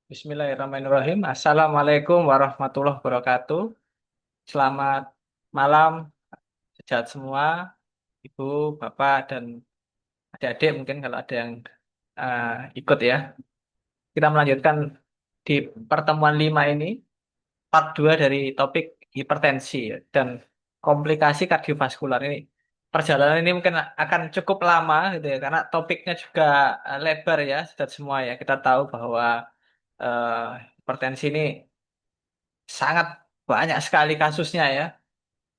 Bismillahirrahmanirrahim. Assalamualaikum warahmatullahi wabarakatuh. Selamat malam, sejahat semua, Ibu, Bapak, dan adik-adik mungkin kalau ada yang ikut ya. Kita melanjutkan di pertemuan 5 ini, part 2 dari topik hipertensi ya, dan komplikasi kardiovaskular ini. Perjalanan ini mungkin akan cukup lama gitu ya, karena topiknya juga lebar ya, sudah semua ya. Kita tahu bahwa eh, hipertensi ini sangat banyak sekali kasusnya ya.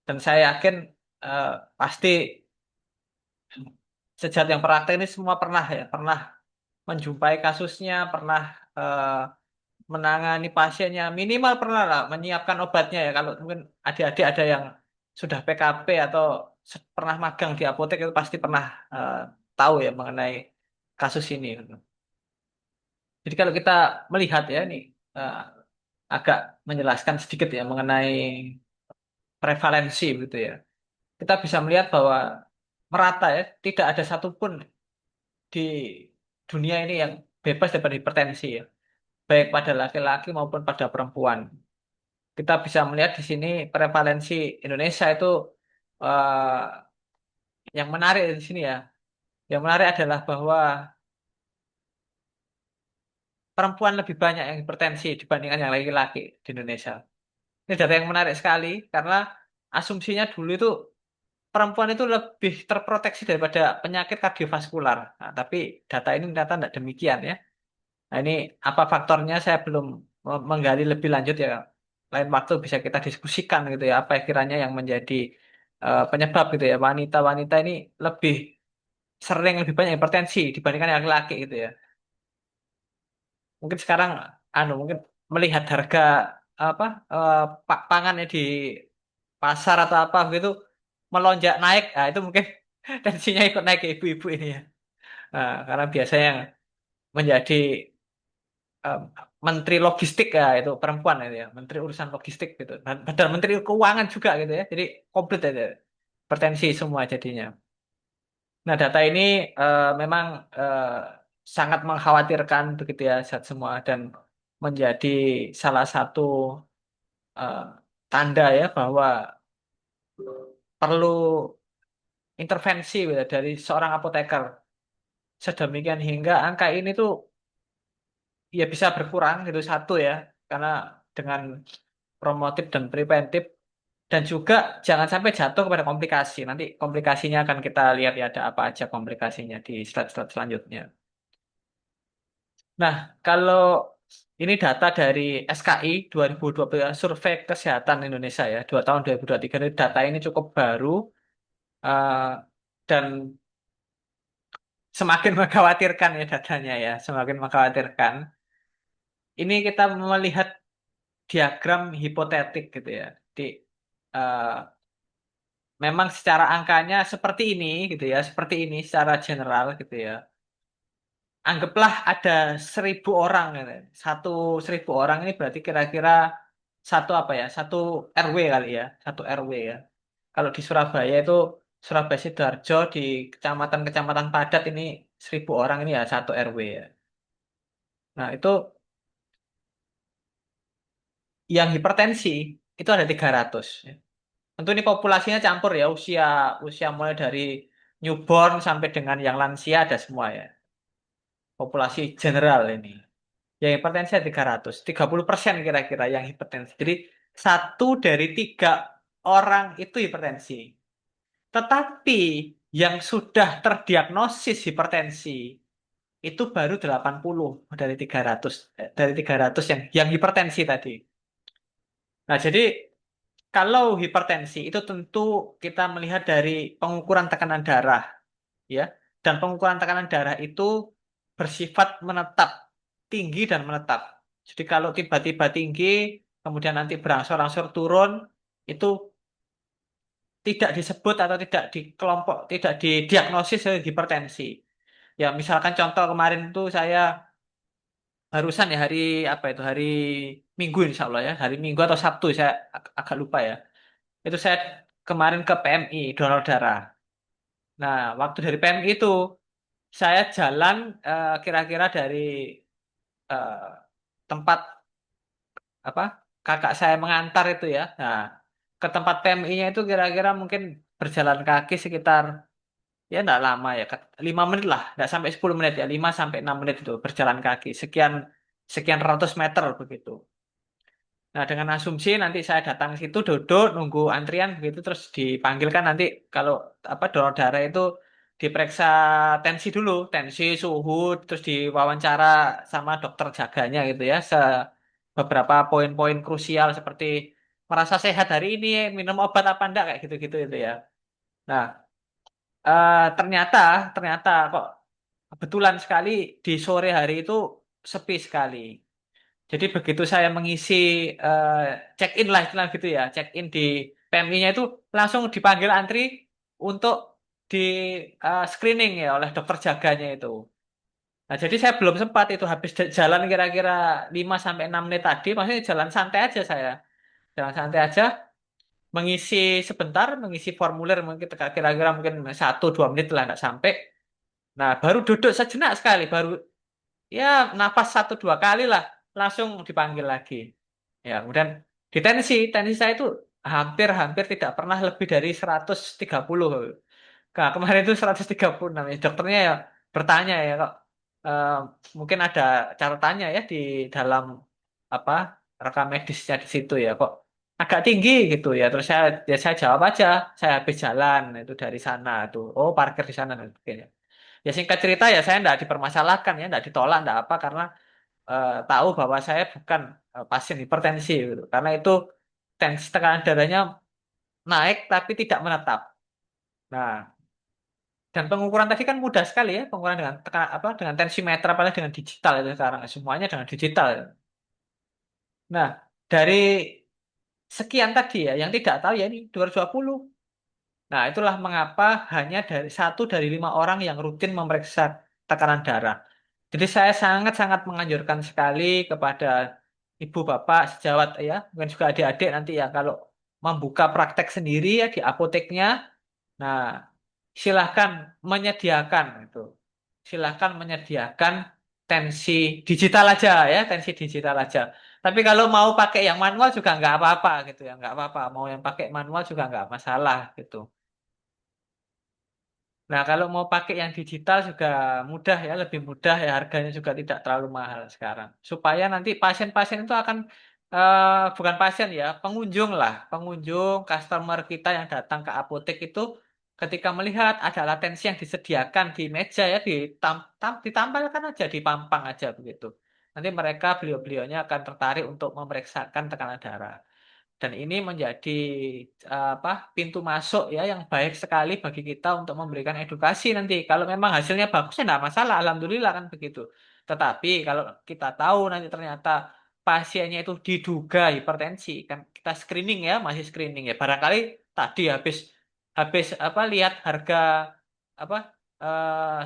Dan saya yakin eh, pasti sejak yang praktek ini semua pernah ya, pernah menjumpai kasusnya, pernah eh, menangani pasiennya, minimal pernah lah menyiapkan obatnya ya. Kalau mungkin adik-adik ada yang sudah PKP atau pernah magang di apotek itu pasti pernah eh, tahu ya mengenai kasus ini. Jadi kalau kita melihat ya ini eh, agak menjelaskan sedikit ya mengenai prevalensi gitu ya. Kita bisa melihat bahwa merata ya, tidak ada satupun di dunia ini yang bebas dari hipertensi ya, baik pada laki-laki maupun pada perempuan. Kita bisa melihat di sini prevalensi Indonesia itu eh, yang menarik di sini ya. Yang menarik adalah bahwa perempuan lebih banyak yang hipertensi dibandingkan yang laki-laki di Indonesia. Ini data yang menarik sekali karena asumsinya dulu itu perempuan itu lebih terproteksi daripada penyakit kardiovaskular. Nah, tapi data ini ternyata tidak demikian ya. Nah, ini apa faktornya saya belum menggali lebih lanjut ya. Lain waktu bisa kita diskusikan gitu ya. Apa kiranya yang menjadi penyebab gitu ya. Wanita-wanita ini lebih sering lebih banyak hipertensi dibandingkan yang laki-laki gitu ya. Mungkin sekarang mungkin melihat harga apa pangannya di pasar atau apa gitu melonjak naik. Nah, itu mungkin tensinya ikut naik ke ibu-ibu ini ya. Nah, karena biasanya yang menjadi em, menteri logistik ya itu perempuan itu ya, menteri urusan logistik gitu. Padahal menteri keuangan juga gitu ya. Jadi komplit aja. Bertensi semua jadinya. Nah, data ini memang sangat mengkhawatirkan begitu ya saat semua dan menjadi salah satu eh, tanda ya bahwa perlu intervensi gitu, dari seorang apoteker sedemikian hingga angka ini tuh ya bisa berkurang gitu satu ya karena dengan promotif dan preventif dan juga jangan sampai jatuh kepada komplikasi. Nanti komplikasinya akan kita lihat ya ada apa aja komplikasinya di slide-slide selanjutnya. Nah, kalau ini data dari SKI 2020 Survei Kesehatan Indonesia ya, 2 tahun 2023. Ini data ini cukup baru eh, dan semakin mengkhawatirkan ya datanya ya, semakin mengkhawatirkan. Ini kita melihat diagram hipotetik gitu ya. Di eh, memang secara angkanya seperti ini gitu ya, seperti ini secara general gitu ya. Anggaplah ada 1.000 orang gitu. 1.000 orang ini berarti kira-kira satu apa ya, satu RW kali ya, satu RW ya. Kalau di Surabaya itu Surabaya Sidoarjo di kecamatan-kecamatan padat ini 1.000 orang ini ya satu RW ya. Nah itu yang hipertensi itu ada 300. Ya. Tentu ini populasinya campur ya, usia usia mulai dari newborn sampai dengan yang lansia ada semua ya. Populasi general ini. Yang hipertensi ada 300, 30% kira-kira yang hipertensi. Jadi 1 dari 3 orang itu hipertensi. Tetapi yang sudah terdiagnosis hipertensi itu baru 80 dari 300 dari 300 yang hipertensi tadi. Nah, jadi kalau hipertensi itu tentu kita melihat dari pengukuran tekanan darah ya. Dan pengukuran tekanan darah itu bersifat menetap, tinggi dan menetap. Jadi kalau tiba-tiba tinggi, kemudian nanti berangsur-angsur turun, itu tidak disebut atau tidak dikelompok, tidak didiagnosis sebagai hipertensi. Ya, misalkan contoh kemarin itu saya barusan ya hari apa itu hari Minggu insya Allah ya, hari Minggu atau Sabtu saya agak lupa ya. Itu saya kemarin ke PMI donor darah. Nah, waktu dari PMI itu saya jalan kira-kira dari tempat apa kakak saya mengantar itu ya. Nah, ke tempat PMI-nya itu kira-kira mungkin berjalan kaki sekitar ya enggak lama ya, 5 menit lah, enggak sampai 10 menit ya, 5 sampai 6 menit itu berjalan kaki, sekian sekian ratus meter begitu. Nah, dengan asumsi nanti saya datang ke situ duduk nunggu antrian begitu terus dipanggilkan nanti kalau apa donor darah itu diperiksa tensi dulu, tensi, suhu, terus diwawancara sama dokter jaganya gitu ya. Beberapa poin-poin krusial seperti merasa sehat hari ini, minum obat apa enggak kayak gitu-gitu itu ya. Nah, ternyata ternyata kok kebetulan sekali di sore hari itu sepi sekali. Jadi begitu saya mengisi eh, check in lah istilah gitu ya, check in di PMI-nya itu langsung dipanggil antri untuk di screening ya oleh dokter jaganya itu. Nah, jadi saya belum sempat itu habis jalan kira-kira 5 sampai 6 menit tadi, maksudnya jalan santai aja saya. Jalan santai aja, mengisi sebentar, mengisi formulir mungkin kira-kira mungkin 1-2 menit lah nggak sampai. Nah, baru duduk sejenak sekali, baru ya nafas 1-2 kali lah langsung dipanggil lagi. Ya, kemudian di tensi saya itu hampir-hampir tidak pernah lebih dari 130. Nah, kemarin itu 136 namanya. Dokternya ya bertanya ya kok eh, mungkin ada catatannya ya di dalam apa rekam medisnya di situ ya kok agak tinggi gitu ya. Terus saya jawab aja, saya habis jalan itu dari sana tuh. Oh, parkir di sana dan sebagainya. Ya singkat cerita ya saya enggak dipermasalahkan ya, enggak ditolak, enggak apa karena tahu bahwa saya bukan pasien hipertensi gitu. Karena itu tensi tekanan darahnya naik tapi tidak menetap. Nah, dan pengukuran tadi kan mudah sekali ya, pengukuran dengan apa dengan tensimeter apalagi dengan digital itu sekarang semuanya dengan digital. Nah, dari sekian tadi ya yang tidak tahu ya ini 220. Nah, itulah mengapa hanya dari 1 dari 5 orang yang rutin memeriksa tekanan darah. Jadi saya sangat-sangat menganjurkan sekali kepada ibu bapak sejawat ya, mungkin juga adik-adik nanti ya kalau membuka praktek sendiri ya di apoteknya. Nah, silahkan menyediakan itu. Silahkan menyediakan tensi digital aja ya, tensi digital aja. Tapi kalau mau pakai yang manual juga nggak apa-apa gitu ya, nggak apa-apa. Mau yang pakai manual juga nggak masalah gitu. Nah, kalau mau pakai yang digital juga mudah ya, lebih mudah ya, harganya juga tidak terlalu mahal sekarang. Supaya nanti pasien-pasien itu akan, bukan pasien ya, pengunjung lah, pengunjung, customer kita yang datang ke apotek itu ketika melihat ada latensi yang disediakan di meja ya, ditampilkan aja, dipampang aja begitu. Nanti mereka, beliau-beliaunya akan tertarik untuk memeriksakan tekanan darah. Dan ini menjadi apa pintu masuk ya yang baik sekali bagi kita untuk memberikan edukasi nanti. Kalau memang hasilnya bagus ya tidak masalah, alhamdulillah kan begitu. Tetapi kalau kita tahu nanti ternyata pasiennya itu diduga hipertensi, kan kita screening ya, masih screening ya. Barangkali tadi habis habis apa lihat harga apa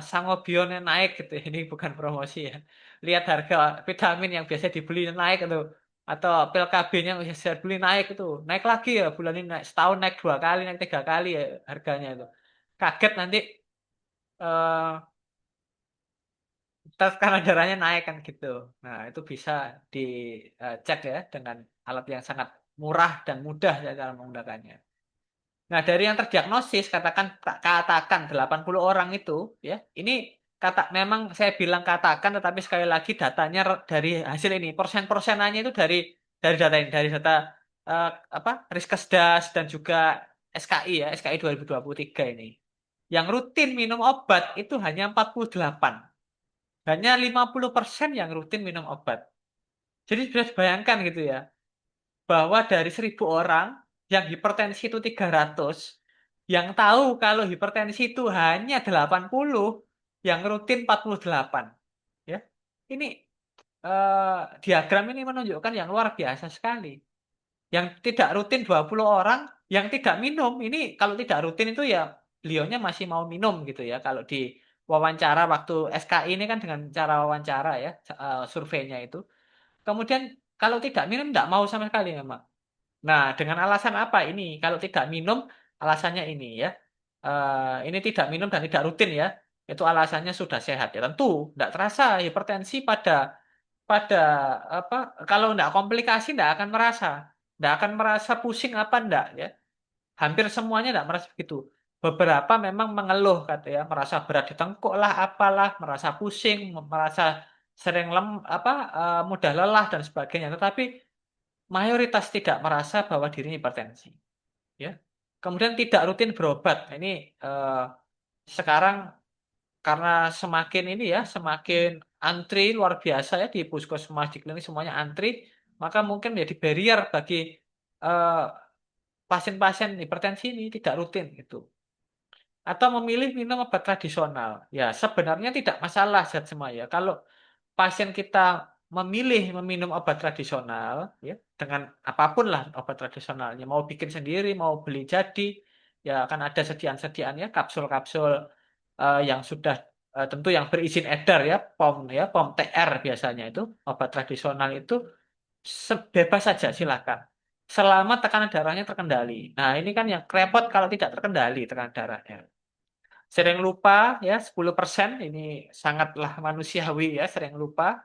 Sangobionnya naik gitu. Ini bukan promosi ya. Lihat harga vitamin yang biasa dibeli naik itu atau pil KB-nya yang saya beli naik itu naik lagi ya bulan ini naik setahun naik 2 kali naik 3 kali ya harganya itu kaget nanti eh tekanan darahnya naik kan gitu. Nah itu bisa dicek ya dengan alat yang sangat murah dan mudah ya cara menggunakannya. Nah, dari yang terdiagnosis, katakan 80 orang itu, ya, ini memang saya bilang katakan, tetapi sekali lagi datanya dari hasil ini, persen-persenannya itu dari data ini, dari data eh, apa Riskesdas dan juga SKI ya, SKI 2023 ini. Yang rutin minum obat itu hanya 48, hanya 50% yang rutin minum obat. Jadi sudah bayangkan gitu ya bahwa dari 1.000 orang yang hipertensi itu 300, yang tahu kalau hipertensi itu hanya 80, yang rutin 48. Ya. Ini diagram ini menunjukkan yang luar biasa sekali. Yang tidak rutin 20 orang, yang tidak minum. Ini kalau tidak rutin itu ya beliaunya masih mau minum gitu ya. Kalau di wawancara waktu SKI ini kan dengan cara wawancara ya, surveinya itu. Kemudian kalau tidak minum tidak mau sama sekali memang. Nah, dengan alasan apa ini? Kalau tidak minum, alasannya ini ya. Ini tidak minum dan tidak rutin ya. Itu alasannya sudah sehat ya. Tentu tidak terasa hipertensi pada pada apa kalau enggak komplikasi enggak akan merasa pusing apa enggak ya. Hampir semuanya enggak merasa begitu. Beberapa memang mengeluh kata ya, merasa berat di tengkuk lah, apalah, merasa pusing, merasa sering mudah lelah dan sebagainya. Tetapi mayoritas tidak merasa bahwa dirinya hipertensi, ya. Kemudian tidak rutin berobat. Nah, ini sekarang karena semakin ini ya, semakin antri luar biasa ya di puskesmas, di klinik semuanya antri, maka mungkin menjadi barrier bagi eh, pasien-pasien hipertensi ini tidak rutin gitu. Atau memilih minum obat tradisional. Ya, sebenarnya tidak masalah zat semua ya. Kalau pasien kita memilih meminum obat tradisional ya dengan apapun lah obat tradisionalnya, mau bikin sendiri, mau beli jadi, ya akan ada sediaan-sediaannya kapsul-kapsul yang sudah tentu yang berizin edar ya, POM TR biasanya itu obat tradisional itu bebas saja silakan. Selama tekanan darahnya terkendali. Nah, ini kan yang repot kalau tidak terkendali tekanan darahnya. Sering lupa ya 10% ini sangatlah manusiawi ya, sering lupa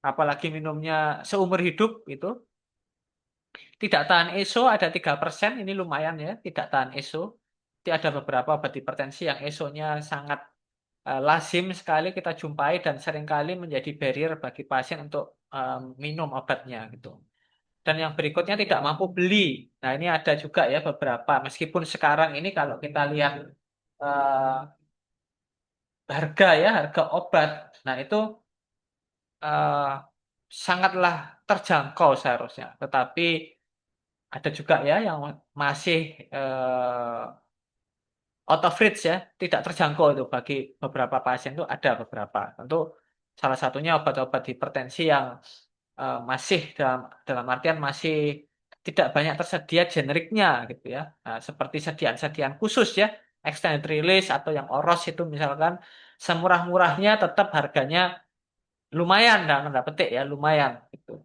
apalagi minumnya seumur hidup itu. Tidak tahan ESO ada 3%, ini lumayan ya, tidak tahan ESO. Jadi ada beberapa obat hipertensi yang ESO-nya sangat lazim sekali kita jumpai dan seringkali menjadi barrier bagi pasien untuk minum obatnya gitu. Dan yang berikutnya tidak mampu beli. Nah, ini ada juga ya beberapa. Meskipun sekarang ini kalau kita lihat eh, harga obat, nah itu eh, sangatlah terjangkau seharusnya. Tetapi ada juga ya yang masih out of reach ya, tidak terjangkau itu bagi beberapa pasien itu ada beberapa. Tentu salah satunya obat-obat hipertensi yang masih dalam artian masih tidak banyak tersedia generiknya gitu ya. Nah, seperti sediaan-sediaan khusus ya, extended release atau yang oros itu misalkan semurah-murahnya tetap harganya lumayan dalam tanda petik ya, lumayan gitu.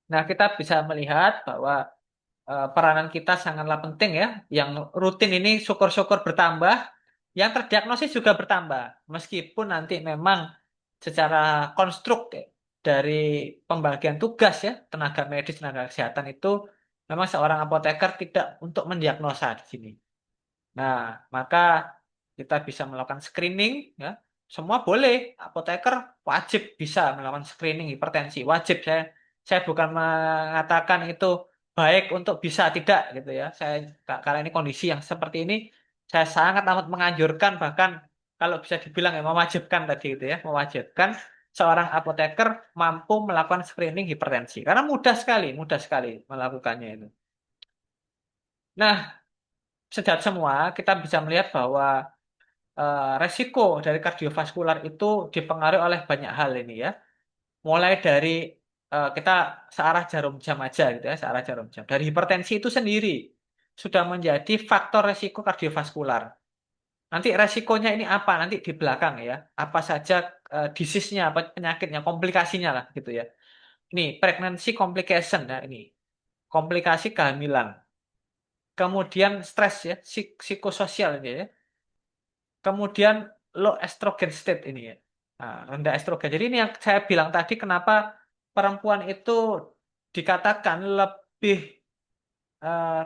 Nah, kita bisa melihat bahwa peranan kita sangatlah penting ya. Yang rutin ini syukur-syukur bertambah, yang terdiagnosis juga bertambah. Meskipun nanti memang secara konstruk dari pembagian tugas ya, tenaga medis, tenaga kesehatan itu memang seorang apoteker tidak untuk mendiagnosa di sini. Nah, maka kita bisa melakukan screening ya. Semua boleh, apoteker wajib bisa melakukan screening hipertensi, wajib saya bukan mengatakan itu baik untuk bisa tidak gitu ya. Karena ini kondisi yang seperti ini saya sangat amat menganjurkan bahkan kalau bisa dibilang ya mewajibkan tadi gitu ya, mewajibkan seorang apoteker mampu melakukan screening hipertensi. Karena mudah sekali melakukannya itu. Nah, sejak semua kita bisa melihat bahwa resiko dari kardiovaskular itu dipengaruhi oleh banyak hal ini ya. Mulai dari kita searah jarum jam aja gitu ya, searah jarum jam. Dari hipertensi itu sendiri sudah menjadi faktor resiko kardiovaskular. Nanti resikonya ini apa? Nanti di belakang ya. Apa saja disease-nya, apa penyakitnya, komplikasinya lah gitu ya. Ini pregnancy complication ya ini. Komplikasi kehamilan. Kemudian stres ya, psikososial ini ya. Kemudian low estrogen state ini ya. Nah, rendah estrogen. Jadi ini yang saya bilang tadi kenapa perempuan itu dikatakan lebih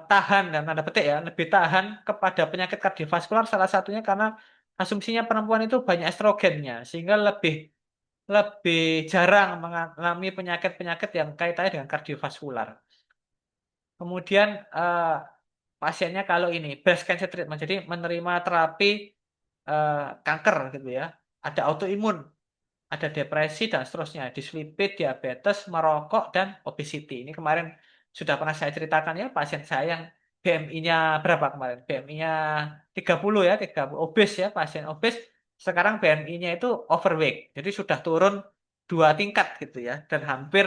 tahan dan tanda petik ya, lebih tahan kepada penyakit kardiovaskular salah satunya karena asumsinya perempuan itu banyak estrogennya sehingga lebih lebih jarang mengalami penyakit-penyakit yang kaitannya dengan kardiovaskular. Kemudian pasiennya kalau ini breast cancer treatment, jadi menerima terapi eh, kanker gitu ya, ada autoimun, ada depresi dan seterusnya, dislipid, diabetes, merokok dan obesity. Ini kemarin sudah pernah saya ceritakan ya pasien saya yang BMI-nya berapa kemarin? BMI-nya 30 ya, 30 obes ya, pasien obes. Sekarang BMI-nya itu overweight. Jadi sudah turun 2 tingkat gitu ya dan hampir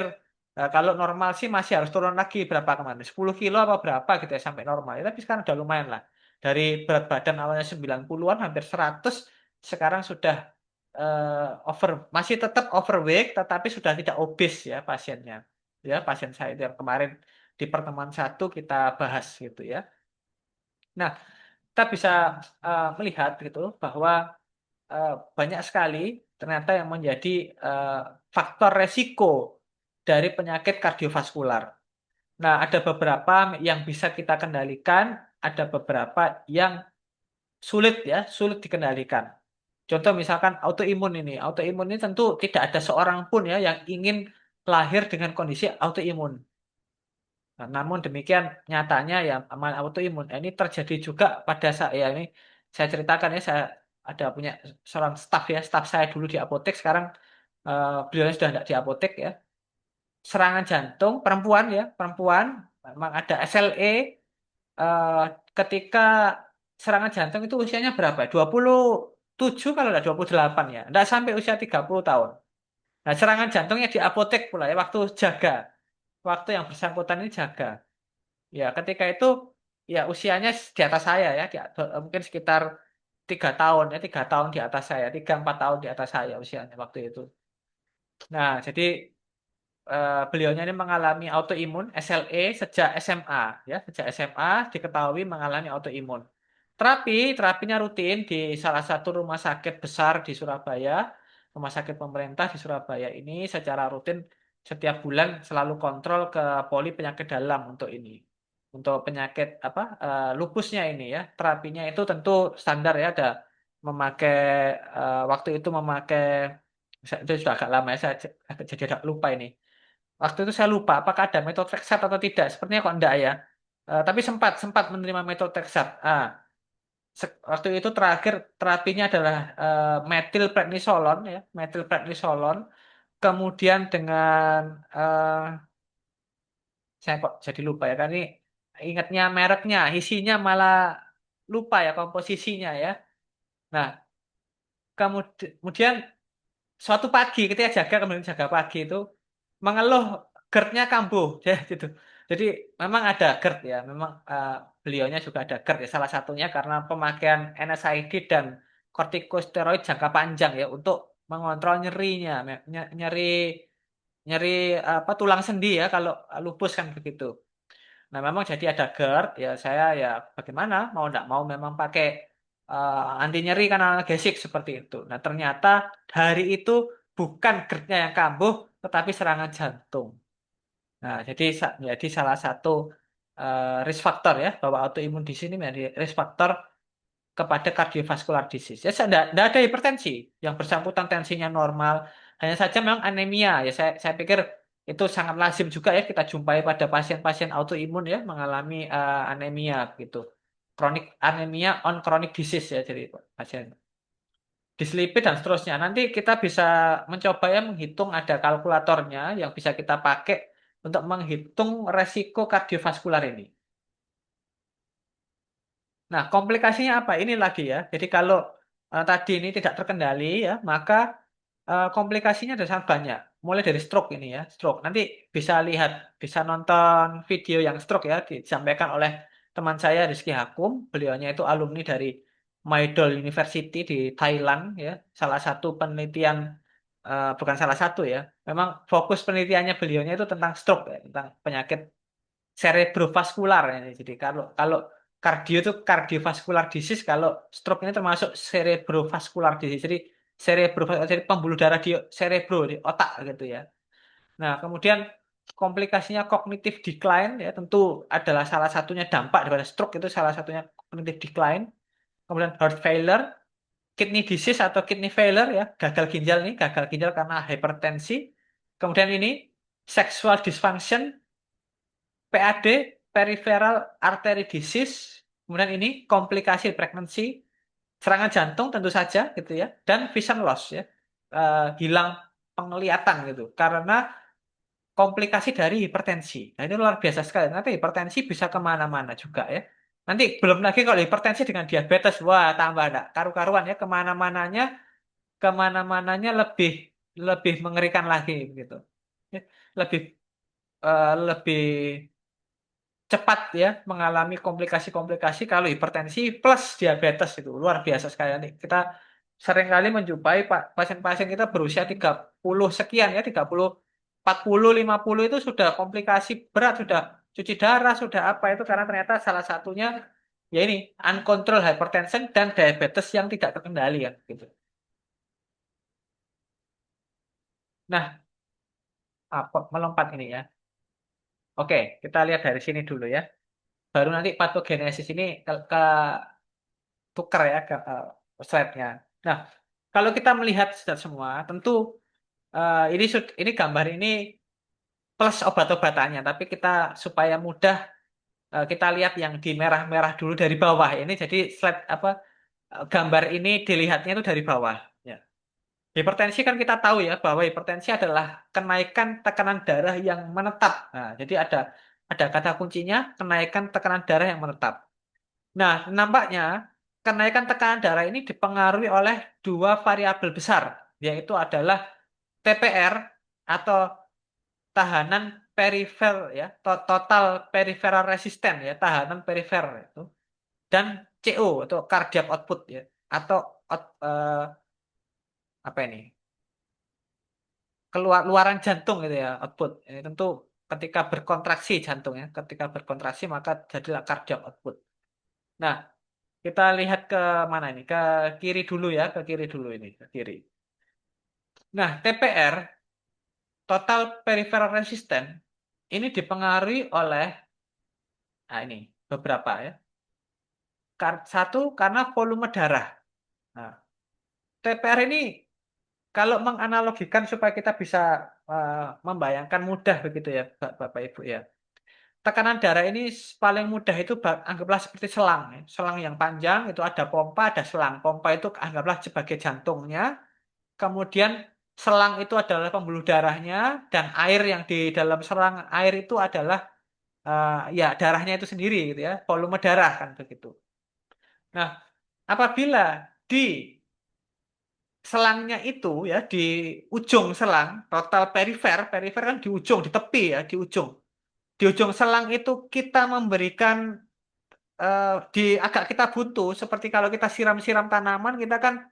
kalau normal sih masih harus turun lagi berapa kemarin? 10 kilo apa berapa gitu ya sampai normal. Ya, tapi sekarang udah lumayan lah. Dari berat badan awalnya 90-an hampir 100 sekarang sudah masih tetap overweight tetapi sudah tidak obes ya pasiennya. Ya, pasien saya itu yang kemarin di pertemuan satu kita bahas gitu ya. Nah, kita bisa melihat gitu bahwa banyak sekali ternyata yang menjadi eh, faktor resiko dari penyakit kardiovaskular. Nah, ada beberapa yang bisa kita kendalikan, ada beberapa yang sulit ya, sulit dikendalikan. Contoh misalkan autoimun ini. Autoimun ini tentu tidak ada seorang pun ya yang ingin lahir dengan kondisi autoimun. Nah, namun demikian nyatanya ya aman autoimun. Nah, ini terjadi juga pada saya ini. Saya ceritakan ya, saya ada punya seorang staf ya, staf saya dulu di apotek, sekarang beliau sudah tidak di apotek ya. Serangan jantung perempuan ya, perempuan memang ada SLE eh, ketika serangan jantung itu usianya berapa? 27 kalau nggak 28 ya. Nggak sampai usia 30 tahun. Nah, serangan jantungnya di apotek pula ya, waktu jaga. Waktu yang bersangkutan ini jaga. Ya, ketika itu ya usianya di atas saya ya, mungkin sekitar 3 tahun ya, 3 tahun di atas saya, 3 4 tahun di atas saya usianya waktu itu. Nah, jadi beliaunya ini mengalami autoimun SLE sejak SMA ya, sejak SMA diketahui mengalami autoimun. Terapinya rutin di salah satu rumah sakit besar di Surabaya, rumah sakit pemerintah di Surabaya ini secara rutin setiap bulan selalu kontrol ke poli penyakit dalam untuk ini. Untuk penyakit apa lupusnya ini ya, terapinya itu tentu standar ya, ada memakai waktu itu memakai itu sudah agak lama ya, saya jadi agak lupa ini. Waktu itu saya lupa apakah ada methotrexate atau tidak. Sepertinya kok enggak ya. Tapi sempat sempat menerima methotrexate. Waktu itu terakhir terapinya adalah metilprednisolon ya, metilprednisolon. Kemudian dengan saya kok jadi lupa ya kan ini ingatnya mereknya, isinya malah lupa ya komposisinya ya. Nah, kemudian suatu pagi ketika jaga kemudian jaga pagi itu mengeluh GERD-nya kambuh ya gitu. Jadi memang ada GERD ya, memang beliaunya juga ada GERD ya. Salah satunya karena pemakaian NSAID dan kortikosteroid jangka panjang ya untuk mengontrol nyerinya, nyeri nyeri apa tulang sendi ya kalau lupus kan begitu. Nah, memang jadi ada GERD, ya saya ya bagaimana, mau tidak mau memang pakai anti nyeri kan analgesik seperti itu. Nah, ternyata hari itu bukan GERD-nya yang kambuh, tetapi serangan jantung. Nah, jadi salah satu risk factor ya, bahwa autoimun di sini menjadi risk factor kepada cardiovascular disease. Ya, tidak ada hipertensi, yang bersangkutan tensinya normal, hanya saja memang anemia. Ya, saya pikir itu sangat lazim juga ya kita jumpai pada pasien-pasien autoimun ya mengalami anemia gitu. Kronik anemia on chronic disease ya jadi pasien dislipid dan seterusnya. Nanti kita bisa mencoba ya menghitung ada kalkulatornya yang bisa kita pakai untuk menghitung resiko kardiovaskular ini. Nah, komplikasinya apa? Ini lagi ya. Jadi kalau tadi ini tidak terkendali ya, maka komplikasinya ada sangat banyak. Mulai dari stroke ini ya, stroke. Nanti bisa lihat, bisa nonton video yang stroke ya, disampaikan oleh teman saya Rizky Hakum. Beliaunya itu alumni dari Maidol University di Thailand ya. Salah satu penelitian, bukan salah satu ya. Memang fokus penelitiannya beliaunya itu tentang stroke ya, tentang penyakit cerebrovaskular ini. Jadi kalau kalau kardio itu cardiovascular disease, kalau stroke ini termasuk cerebrovascular disease. Jadi cerebrovaskular jadi pembuluh darah di cerebro di otak gitu ya. Nah, kemudian komplikasinya cognitive decline ya tentu adalah salah satunya dampak daripada stroke itu salah satunya cognitive decline. Kemudian heart failure, kidney disease atau kidney failure ya, gagal ginjal nih, gagal ginjal karena hipertensi. Kemudian ini sexual dysfunction, PAD, peripheral artery disease, kemudian ini komplikasi pregnancy, serangan jantung tentu saja gitu ya, dan vision loss ya, hilang penglihatan gitu, karena komplikasi dari hipertensi. Nah ini luar biasa sekali. Nanti hipertensi bisa kemana-mana juga ya. Nanti belum lagi kalau hipertensi dengan diabetes, wah tambah ada karu-karuan ya kemana-mananya, kemana-mananya lebih lebih mengerikan lagi gitu. Ya, lebih lebih cepat ya mengalami komplikasi-komplikasi kalau hipertensi plus diabetes itu luar biasa sekali. Nanti kita sering kali menjumpai pasien-pasien kita berusia 30 sekian ya 30 40 50 itu sudah komplikasi berat, sudah cuci darah, sudah apa itu karena ternyata salah satunya ya ini uncontrolled hypertension dan diabetes yang tidak terkendali ya gitu. Nah, apa melompat ini ya. Oke, kita lihat dari sini dulu ya. Baru nanti patogenesis ini ke tuker ya ke slide-nya. Nah, kalau kita melihat sudah semua, tentu ini gambar ini plus obat-obatannya, tapi kita supaya mudah kita lihat yang di merah-merah dulu dari bawah. Ini jadi slide apa gambar ini dilihatnya itu dari bawah. Ya. Hipertensi kan kita tahu ya bahwa hipertensi adalah kenaikan tekanan darah yang menetap. Nah, jadi ada kata kuncinya kenaikan tekanan darah yang menetap. Nah, nampaknya kenaikan tekanan darah ini dipengaruhi oleh dua variabel besar, yaitu adalah TPR atau tahanan perifer ya, total peripheral resistance ya, tahanan perifer itu, dan CO atau cardiac output ya, atau apa ini? Luaran jantung gitu ya, output. Ini tentu ketika berkontraksi jantung ya, ketika berkontraksi maka jadilah cardiac output. Nah, kita lihat ke mana ini? Ke kiri dulu ya, ke kiri dulu ini, ke kiri. Nah, TPR, total peripheral resistance, ini dipengaruhi oleh, nah ini, beberapa ya. Satu, karena volume darah. Nah, TPR ini, kalau menganalogikan supaya kita bisa membayangkan mudah begitu ya, Bapak Ibu ya. Tekanan darah ini paling mudah itu anggaplah seperti selang, ya. Selang yang panjang itu ada pompa, ada selang. Pompa itu anggaplah sebagai jantungnya. Kemudian selang itu adalah pembuluh darahnya dan air yang di dalam selang air itu adalah ya darahnya itu sendiri gitu ya, volume darah kan begitu. Nah, apabila di selangnya itu ya di ujung selang total perifer, perifer kan di ujung, di tepi ya, di ujung. Di ujung selang itu kita memberikan agak kita buntu seperti kalau kita siram-siram tanaman kita kan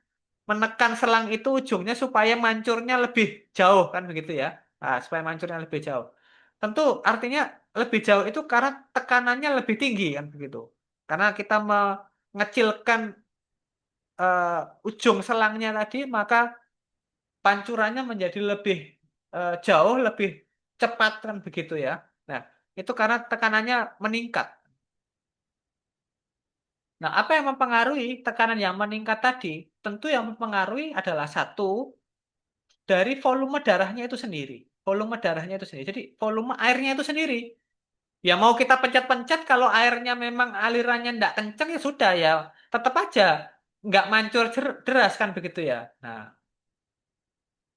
menekan selang itu ujungnya supaya mancurnya lebih jauh kan begitu ya. Nah, supaya mancurnya lebih jauh. Tentu artinya lebih jauh itu karena tekanannya lebih tinggi kan begitu. Karena kita mengecilkan ujung selangnya tadi maka pancurannya menjadi lebih jauh, lebih cepat kan begitu ya. Nah, itu karena tekanannya meningkat. Nah, apa yang mempengaruhi tekanan yang meningkat tadi? Tentu yang mempengaruhi adalah satu, dari volume darahnya itu sendiri. Volume darahnya itu sendiri. Jadi, volume airnya itu sendiri. Ya mau kita pencet-pencet, kalau airnya memang alirannya tidak kencang, ya sudah ya. Tetap aja. Nggak mancur deras kan begitu ya. Nah,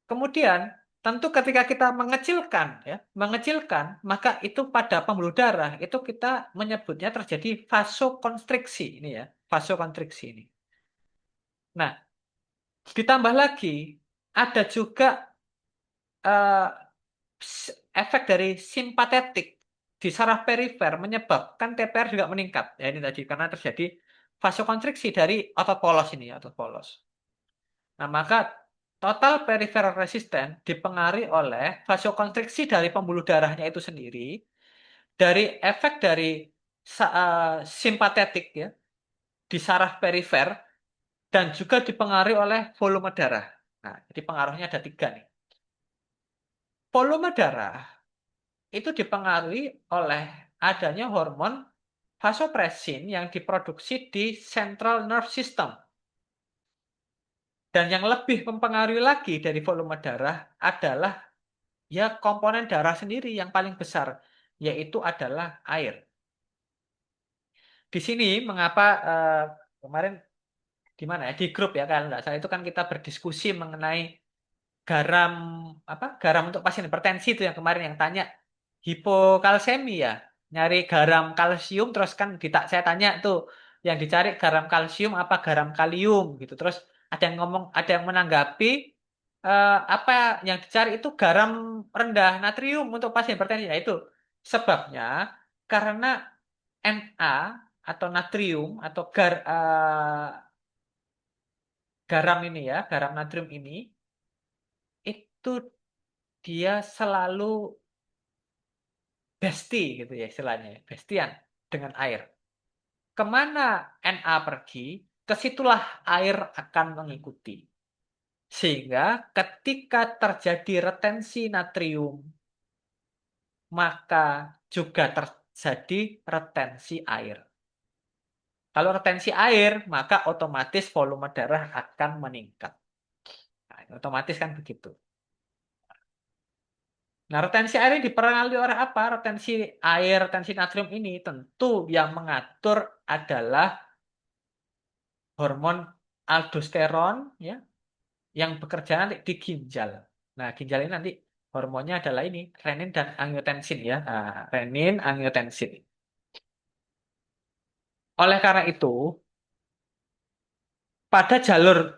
kemudian, tentu ketika kita mengecilkan, ya, mengecilkan, maka itu pada pembuluh darah, itu kita menyebutnya terjadi vasokonstriksi. Ini ya, vasokonstriksi ini. Nah, ditambah lagi, ada juga eh, efek dari simpatetik di saraf perifer menyebabkan TPR juga meningkat. Ya ini tadi karena terjadi vasokonstriksi dari otot polos ini, otot polos. Nah, maka total peripheral resistance dipengaruhi oleh vasokonstriksi dari pembuluh darahnya itu sendiri, dari efek dari simpatetik ya di saraf perifer dan juga dipengaruhi oleh volume darah. Nah, jadi pengaruhnya ada tiga nih. Volume darah itu dipengaruhi oleh adanya hormon vasopressin yang diproduksi di central nerve system. Dan yang lebih mempengaruhi lagi dari volume darah adalah ya komponen darah sendiri yang paling besar, yaitu adalah air. Di sini mengapa kemarin di mana ya di grup ya kalau nggak salah itu kan kita berdiskusi mengenai garam garam untuk pasien hipertensi itu yang kemarin yang tanya hipokalsemi ya nyari garam kalsium terus kan saya tanya tuh yang dicari garam kalsium apa garam kalium gitu terus ada yang menanggapi apa yang dicari itu garam rendah natrium untuk pasien hipertensi ya itu sebabnya karena Na atau natrium atau garam ini ya garam natrium ini itu dia selalu bestie gitu ya istilahnya, bestian dengan air. Kemana Na pergi, kesitulah air akan mengikuti. Sehingga ketika terjadi retensi natrium, maka juga terjadi retensi air. Kalau retensi air, maka otomatis volume darah akan meningkat. Nah, otomatis kan begitu. Nah, retensi air ini dipengaruhi oleh apa? Retensi air, retensi natrium ini tentu yang mengatur adalah hormon aldosteron, ya, yang bekerja nanti di ginjal. Nah, ginjal ini nanti hormonnya adalah ini, renin dan angiotensin, ya. Nah, renin, angiotensin. Oleh karena itu, pada jalur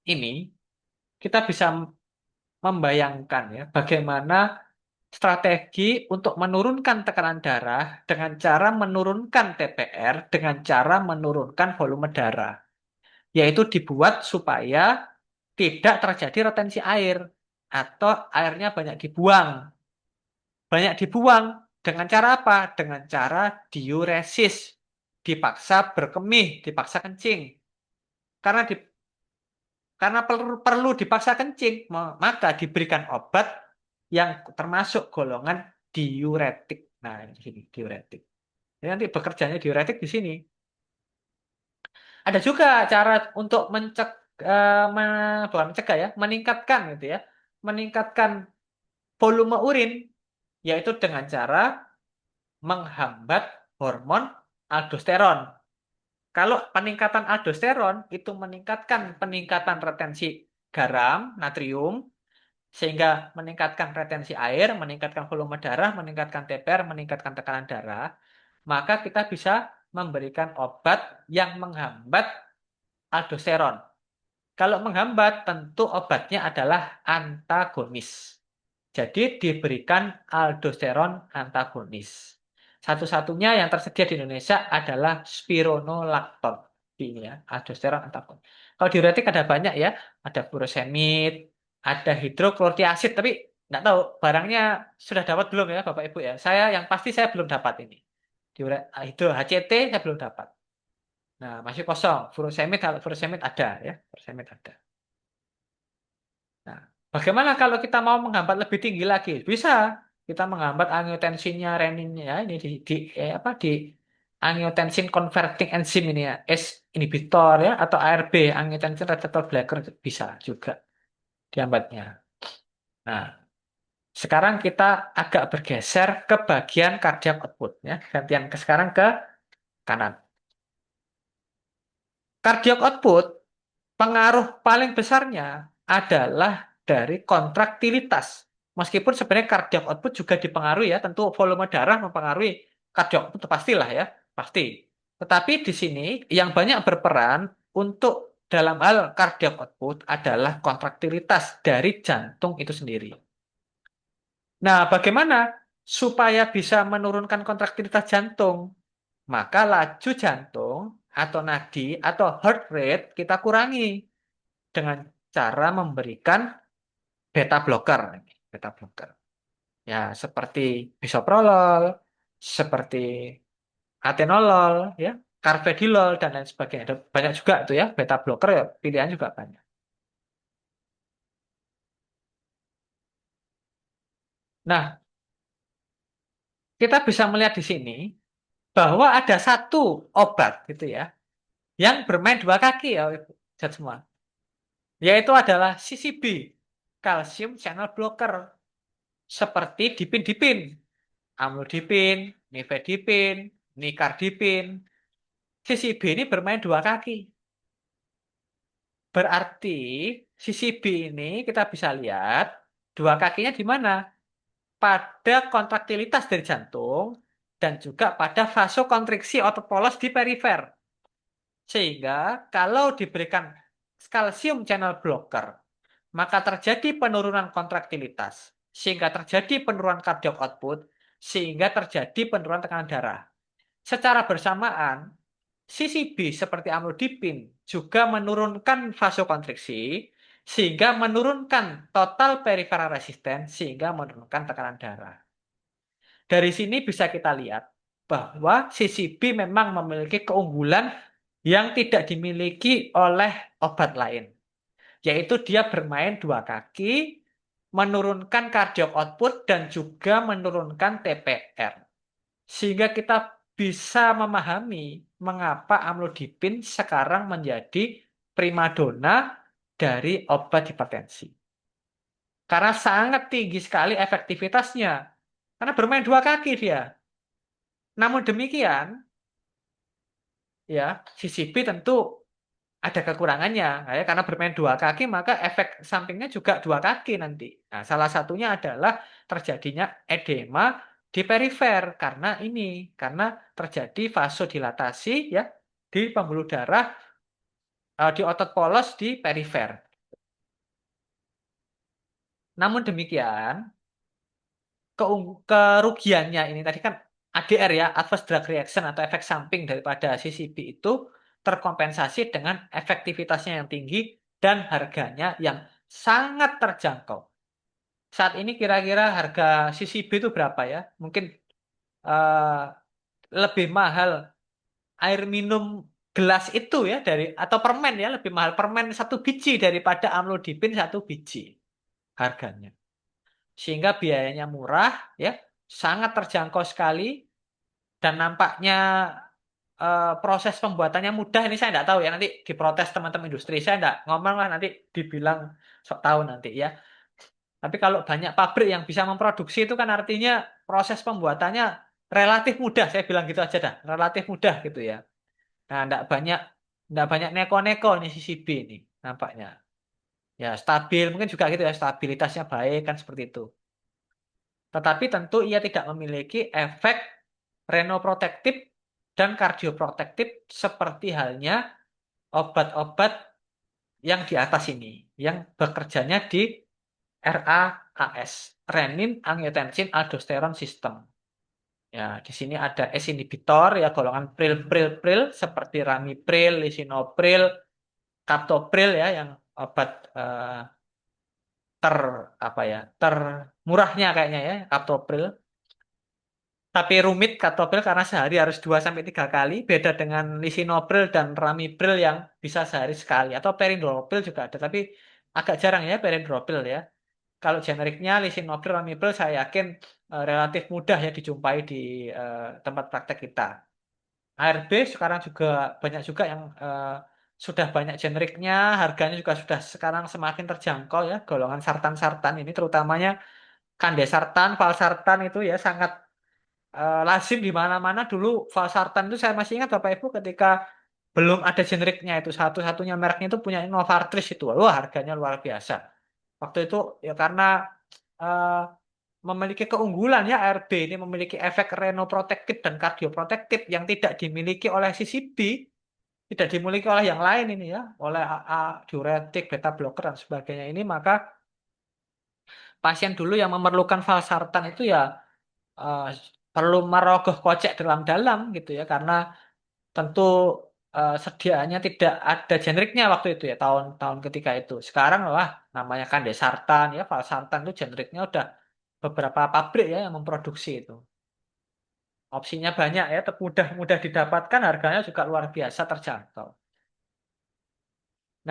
ini kita bisa membayangkan, ya, bagaimana strategi untuk menurunkan tekanan darah dengan cara menurunkan TPR, dengan cara menurunkan volume darah, yaitu dibuat supaya tidak terjadi retensi air atau airnya banyak dibuang. Banyak dibuang dengan cara apa? Dengan cara diuresis, dipaksa berkemih, dipaksa kencing. Karena karena perlu dipaksa kencing, maka diberikan obat yang termasuk golongan diuretik. Nah, di sini diuretik. Jadi nanti bekerjanya diuretik di sini. Ada juga cara untuk bukan mencegah, ya, meningkatkan gitu, ya, meningkatkan volume urin, yaitu dengan cara menghambat hormon aldosteron. Kalau peningkatan aldosteron itu meningkatkan peningkatan retensi garam, natrium, sehingga meningkatkan retensi air, meningkatkan volume darah, meningkatkan TPR, meningkatkan tekanan darah, maka kita bisa memberikan obat yang menghambat aldosteron. Kalau menghambat, tentu obatnya adalah antagonis. Jadi diberikan aldosteron antagonis. Satu-satunya yang tersedia di Indonesia adalah spironolakton. Ini, ya, aldosteron antagonis. Kalau diuretik ada banyak, ya. Ada furosemid, ada hidroklorotiasid, tapi nggak tahu barangnya sudah dapat belum, ya, Bapak Ibu, ya. Saya yang pasti saya belum dapat ini. Hidro HCT saya belum dapat. Nah, masih kosong. Furosemid ada, ya. Furosemid ada. Nah, bagaimana kalau kita mau menghambat lebih tinggi lagi? Bisa. Kita menghambat angiotensinnya, reninnya, ya, ini apa di angiotensin converting enzyme ini, ya, S inhibitor, ya, atau ARB, angiotensin receptor blocker, bisa juga dihambatnya. Nah, sekarang kita agak bergeser ke bagian cardiac output, ya. Gantian sekarang ke kanan. Cardiac output, pengaruh paling besarnya adalah dari kontraktilitas. Meskipun sebenarnya cardiac output juga dipengaruhi, ya, tentu volume darah mempengaruhi cardiac output, pastilah, ya, pasti. Tetapi di sini yang banyak berperan untuk dalam hal cardiac output adalah kontraktilitas dari jantung itu sendiri. Nah, bagaimana supaya bisa menurunkan kontraktilitas jantung? Maka laju jantung atau nadi atau heart rate kita kurangi dengan cara memberikan beta blocker. Beta blocker. Ya, seperti bisoprolol, seperti atenolol, ya, carvedilol, dan lain sebagainya. Ada banyak juga tuh, ya, beta blocker, ya, pilihan juga banyak. Nah, kita bisa melihat di sini bahwa ada satu obat gitu, ya, yang bermain dua kaki, ya, Ibu dan semua, yaitu adalah CCB, calcium channel blocker, seperti dipin-dipin, amlodipin, nifedipin, nikardipin. CCB ini bermain dua kaki. Berarti CCB ini kita bisa lihat dua kakinya di mana? Pada kontraktilitas dari jantung dan juga pada vasokonstriksi otot polos di perifer. Sehingga kalau diberikan kalsium channel blocker, maka terjadi penurunan kontraktilitas, sehingga terjadi penurunan cardiac output, sehingga terjadi penurunan tekanan darah. Secara bersamaan, CCB seperti amlodipin juga menurunkan vasokonstriksi, sehingga menurunkan total peripheral resistance, sehingga menurunkan tekanan darah. Dari sini bisa kita lihat bahwa CCB memang memiliki keunggulan yang tidak dimiliki oleh obat lain. yaitu dia bermain dua kaki, menurunkan cardiac output dan juga menurunkan TPR. Sehingga kita bisa memahami mengapa amlodipin sekarang menjadi primadona dari obat hipertensi. Karena sangat tinggi sekali efektivitasnya. Karena bermain dua kaki dia. Namun demikian, ya, CCP tentu ada kekurangannya. Ya, karena bermain dua kaki, maka efek sampingnya juga dua kaki nanti. Nah, salah satunya adalah terjadinya edema di perifer. Karena terjadi vasodilatasi ya di pembuluh darah, di otot polos di perifer. Namun demikian, kerugiannya ini tadi kan ADR ya, adverse drug reaction atau efek samping daripada CCB itu terkompensasi dengan efektivitasnya yang tinggi dan harganya yang sangat terjangkau. Saat ini kira-kira harga CCB itu berapa ya? Mungkin eh, lebih mahal air minum gelas itu ya dari atau permen ya, lebih mahal permen satu biji daripada amlodipin satu biji harganya. Sehingga biayanya murah ya, sangat terjangkau sekali dan nampaknya proses pembuatannya mudah. Ini saya tidak tahu ya, nanti diprotes teman-teman industri. Saya tidak ngomong lah, nanti dibilang sok tahu nanti ya. Tapi kalau banyak pabrik yang bisa memproduksi itu kan artinya proses pembuatannya relatif mudah. Saya bilang gitu aja dah, relatif mudah gitu ya. Nah, tidak banyak neko-neko nih CCB ini nampaknya. Ya stabil, mungkin juga gitu ya, stabilitasnya baik kan seperti itu. Tetapi tentu ia tidak memiliki efek renoprotektif dan kardioprotektif seperti halnya obat-obat yang di atas ini, yang bekerjanya di RAAS, renin angiotensin aldosteron system. Ya, di sini ada S inhibitor ya golongan pril seperti ramipril, lisinopril, captopril ya yang obat ter apa ya termurahnya kayaknya ya captopril. Tapi rumit Captopril karena sehari harus 2 sampai 3 kali. Beda dengan lisinopril dan ramipril yang bisa sehari sekali. Atau perindropril juga ada. Tapi agak jarang ya perindropril ya. Kalau generiknya lisinopril, ramipril saya yakin relatif mudah ya dijumpai di tempat praktek kita. ARB sekarang juga banyak juga yang sudah banyak generiknya. Harganya juga sudah sekarang semakin terjangkau ya. Golongan sartan-sartan ini terutamanya kandesartan, valsartan itu ya sangat lazim di mana-mana dulu valsartan itu saya masih ingat Bapak Ibu ketika belum ada generiknya itu satu-satunya mereknya itu punya Novartis itu. Wah, harganya luar biasa. Waktu itu ya karena eh, memiliki keunggulan ya ARB ini memiliki efek renoprotektif dan kardioprotektif yang tidak dimiliki oleh CCB, tidak dimiliki oleh yang lain ini ya, oleh AA, diuretik, beta blocker dan sebagainya ini maka pasien dulu yang memerlukan valsartan itu ya eh, perlu merogoh kocek dalam-dalam gitu ya karena tentu sediaannya tidak ada generiknya waktu itu ya tahun-tahun ketika itu. Sekarang lah namanya kandesartan ya valsartan itu generiknya udah beberapa pabrik ya yang memproduksi itu. Opsinya banyak ya, mudah didapatkan, harganya juga luar biasa terjangkau.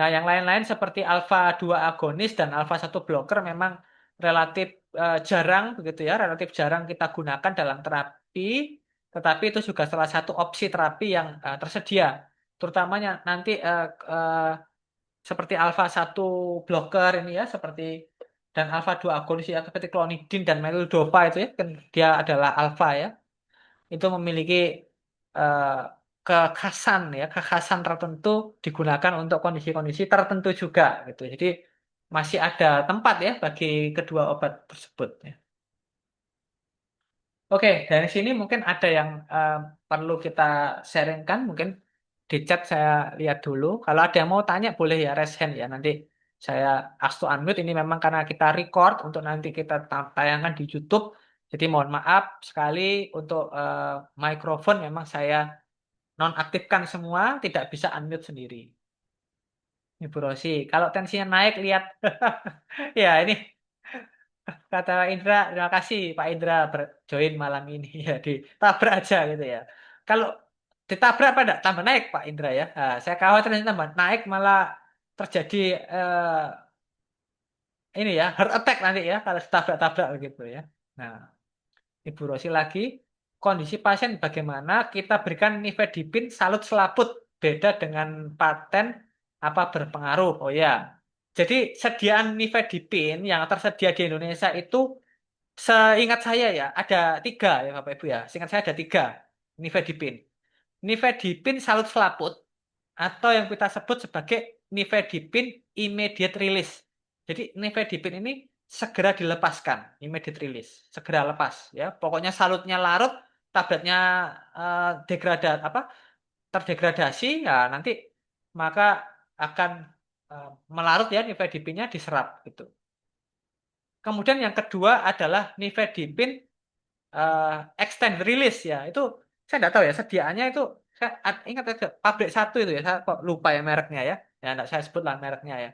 Nah, yang lain-lain seperti alfa 2 agonis dan alfa satu blocker memang relatif jarang begitu ya, relatif jarang kita gunakan dalam terapi, tetapi itu juga salah satu opsi terapi yang tersedia. Terutamanya nanti seperti alfa satu blocker ini ya, seperti dan alfa 2 agonis ya, seperti clonidin dan melildopa itu ya, kan dia adalah alfa ya. Itu memiliki eh, kekhasan tertentu digunakan untuk kondisi-kondisi tertentu juga gitu. Jadi masih ada tempat ya bagi kedua obat tersebut ya. Oke, dari sini mungkin ada yang perlu kita sharingkan, mungkin di chat saya lihat dulu. Kalau ada yang mau tanya boleh ya raise hand ya. Nanti saya ask to unmute. Ini memang karena kita record untuk nanti kita tayangkan di YouTube. Jadi mohon maaf sekali untuk mikrofon memang saya nonaktifkan semua, tidak bisa unmute sendiri. Ibu Rosi, kalau tensinya naik lihat. Ya ini kata Indra, terima kasih Pak Indra join malam ini ya ditabrak aja gitu ya. Kalau ditabrak apa enggak tambah naik Pak Indra ya. Nah, saya khawatir nanti tambah naik malah terjadi ini ya heart attack nanti ya kalau tabrak-tabrak gitu ya. Nah, Ibu Rosi lagi, kondisi pasien bagaimana? Kita berikan nifedipin salut selaput, beda dengan paten apa berpengaruh. Oh ya, jadi sediaan nifedipin yang tersedia di Indonesia itu seingat saya ya ada tiga ya Bapak Ibu ya. Seingat saya ada tiga nifedipin. Nifedipin salut selaput atau yang kita sebut sebagai nifedipin immediate release. Jadi nifedipin ini segera dilepaskan, immediate release, segera lepas ya. Pokoknya salutnya larut, tabletnya apa terdegradasi ya nanti maka akan melarut ya nifedipinnya diserap gitu. Kemudian yang kedua adalah nifedipin extend release ya. Itu saya tidak tahu ya sediaannya itu saya ingat aja pabrik satu itu ya. Saya kok lupa ya mereknya ya. Ya enggak saya sebut lah mereknya ya.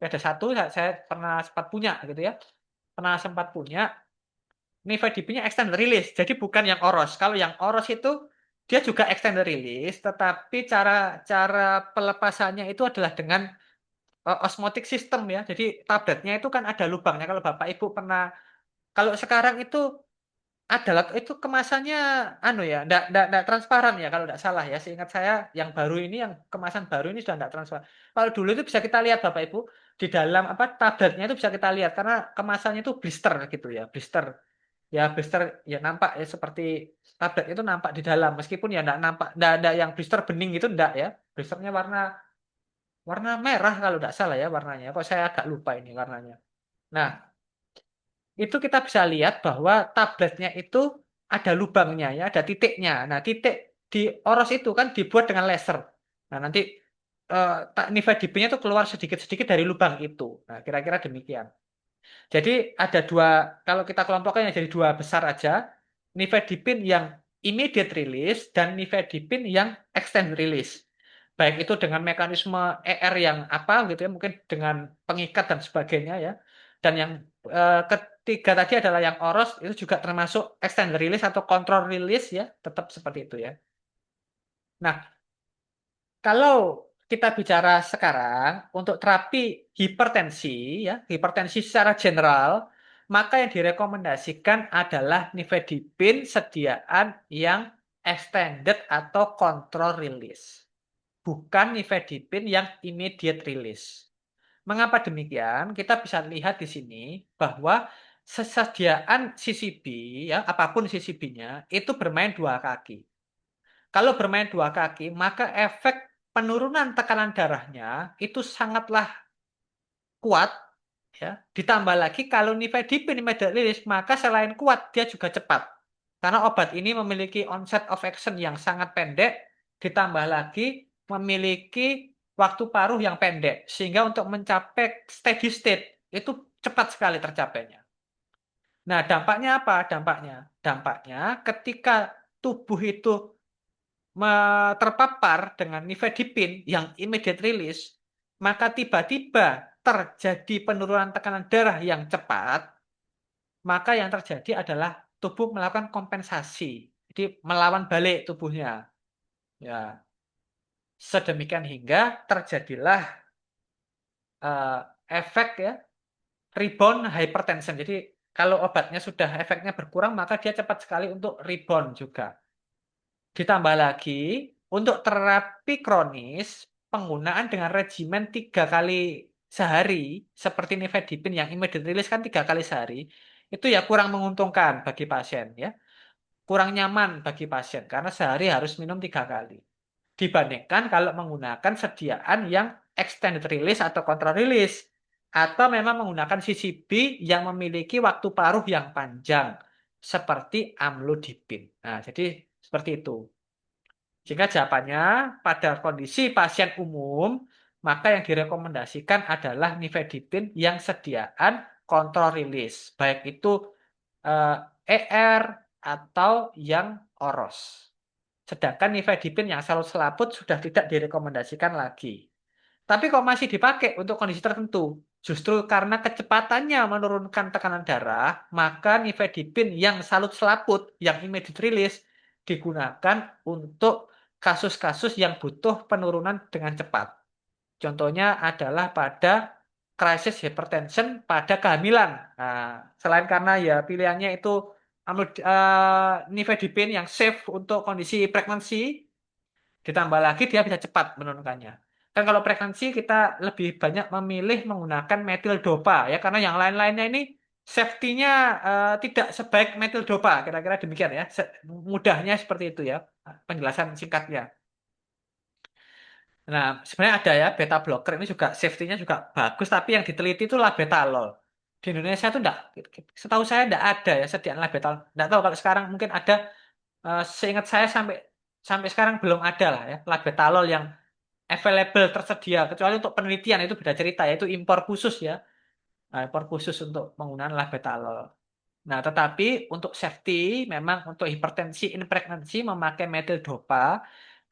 Ada satu saya pernah sempat punya gitu ya. Pernah sempat punya nifedipinnya extend release. Jadi bukan yang oros. Kalau yang oros itu dia juga extend release, tetapi cara cara pelepasannya itu adalah dengan osmotic system ya. Jadi tabletnya itu kan ada lubangnya. Kalau Bapak Ibu pernah kalau sekarang itu adalah itu kemasannya anu ya, enggak transparan ya kalau enggak salah ya. Seingat saya yang baru ini yang kemasan baru ini sudah enggak transparan. Kalau dulu itu bisa kita lihat Bapak Ibu di dalam apa tabletnya itu bisa kita lihat karena kemasannya itu blister gitu ya, blister. Ya blister ya nampak ya seperti tablet itu nampak di dalam meskipun ya enggak nampak enggak yang blister bening itu enggak ya. Blisternya warna warna merah kalau enggak salah ya warnanya. Kok saya agak lupa ini warnanya. Nah, itu kita bisa lihat bahwa tabletnya itu ada lubangnya ya, ada titiknya. Nah, titik di oros itu kan dibuat dengan laser. Nah, nanti nifedipinnya itu keluar sedikit-sedikit dari lubang itu. Nah, kira-kira demikian. Jadi ada dua, kalau kita kelompokkan jadi dua besar aja, nifedipin yang immediate release dan nifedipin yang extend release. Baik itu dengan mekanisme ER yang apa gitu ya, mungkin dengan pengikat dan sebagainya ya. Dan yang ketiga tadi adalah yang oros itu juga termasuk extend release atau control release ya, tetap seperti itu ya. Nah, kalau kita bicara sekarang untuk terapi hipertensi, ya, hipertensi secara general, maka yang direkomendasikan adalah nifedipin sediaan yang extended atau control release, bukan nifedipin yang immediate release. Mengapa demikian? Kita bisa lihat di sini bahwa sesediaan CCB, ya, apapun CCB-nya, itu bermain dua kaki. Kalau bermain dua kaki, maka efek penurunan tekanan darahnya itu sangatlah kuat ya. Ditambah lagi kalau nifedipin immediate release, maka selain kuat dia juga cepat. Karena obat ini memiliki onset of action yang sangat pendek, ditambah lagi memiliki waktu paruh yang pendek sehingga untuk mencapai steady state itu cepat sekali tercapainya. Nah, dampaknya apa? Dampaknya ketika tubuh itu terpapar dengan nifedipin yang immediate release, maka tiba-tiba terjadi penurunan tekanan darah yang cepat, maka yang terjadi adalah tubuh melakukan kompensasi. Jadi melawan balik tubuhnya. Ya, sedemikian hingga terjadilah eh, efek ya rebound hypertension. Jadi kalau obatnya sudah efeknya berkurang, maka dia cepat sekali untuk rebound juga. Ditambah lagi, untuk terapi kronis, penggunaan dengan regimen 3 kali sehari, seperti nifedipin yang immediate release kan 3 kali sehari, itu ya kurang menguntungkan bagi pasien ya. Kurang nyaman bagi pasien, karena sehari harus minum 3 kali. Dibandingkan kalau menggunakan sediaan yang extended release atau control release. Atau memang menggunakan CCB yang memiliki waktu paruh yang panjang, seperti amlodipin. Nah, jadi seperti itu. Jika jawabannya pada kondisi pasien umum, maka yang direkomendasikan adalah nifedipin yang sediaan kontrol rilis, baik itu eh, ER atau yang oros. Sedangkan nifedipin yang salut selaput sudah tidak direkomendasikan lagi. Tapi kok masih dipakai untuk kondisi tertentu? Justru karena kecepatannya menurunkan tekanan darah, maka nifedipin yang salut selaput, yang immediate release, digunakan untuk kasus-kasus yang butuh penurunan dengan cepat. Contohnya adalah pada crisis hypertension pada kehamilan. Nah, selain karena ya pilihannya itu nifedipine yang safe untuk kondisi pregnancy, ditambah lagi dia bisa cepat menurunkannya. Kan kalau pregnancy kita lebih banyak memilih menggunakan metil dopa ya karena yang lain-lainnya ini safety-nya tidak sebaik metil dopa. Kira-kira demikian ya. Mudahnya seperti itu ya penjelasan singkatnya. Nah, sebenarnya ada ya beta blocker ini juga safety-nya juga bagus tapi yang diteliti itu labetalol. Di Indonesia itu enggak, setahu saya enggak ada ya sediaan labetalol. Enggak tahu kalau sekarang mungkin ada. Seingat saya sampai sampai sekarang belum ada lah ya labetalol yang available tersedia kecuali untuk penelitian itu beda cerita ya itu impor khusus ya. Nah, impor khusus untuk penggunaan labetalol. Nah, tetapi untuk safety memang untuk hipertensi in pregnancy memakai metil dopa.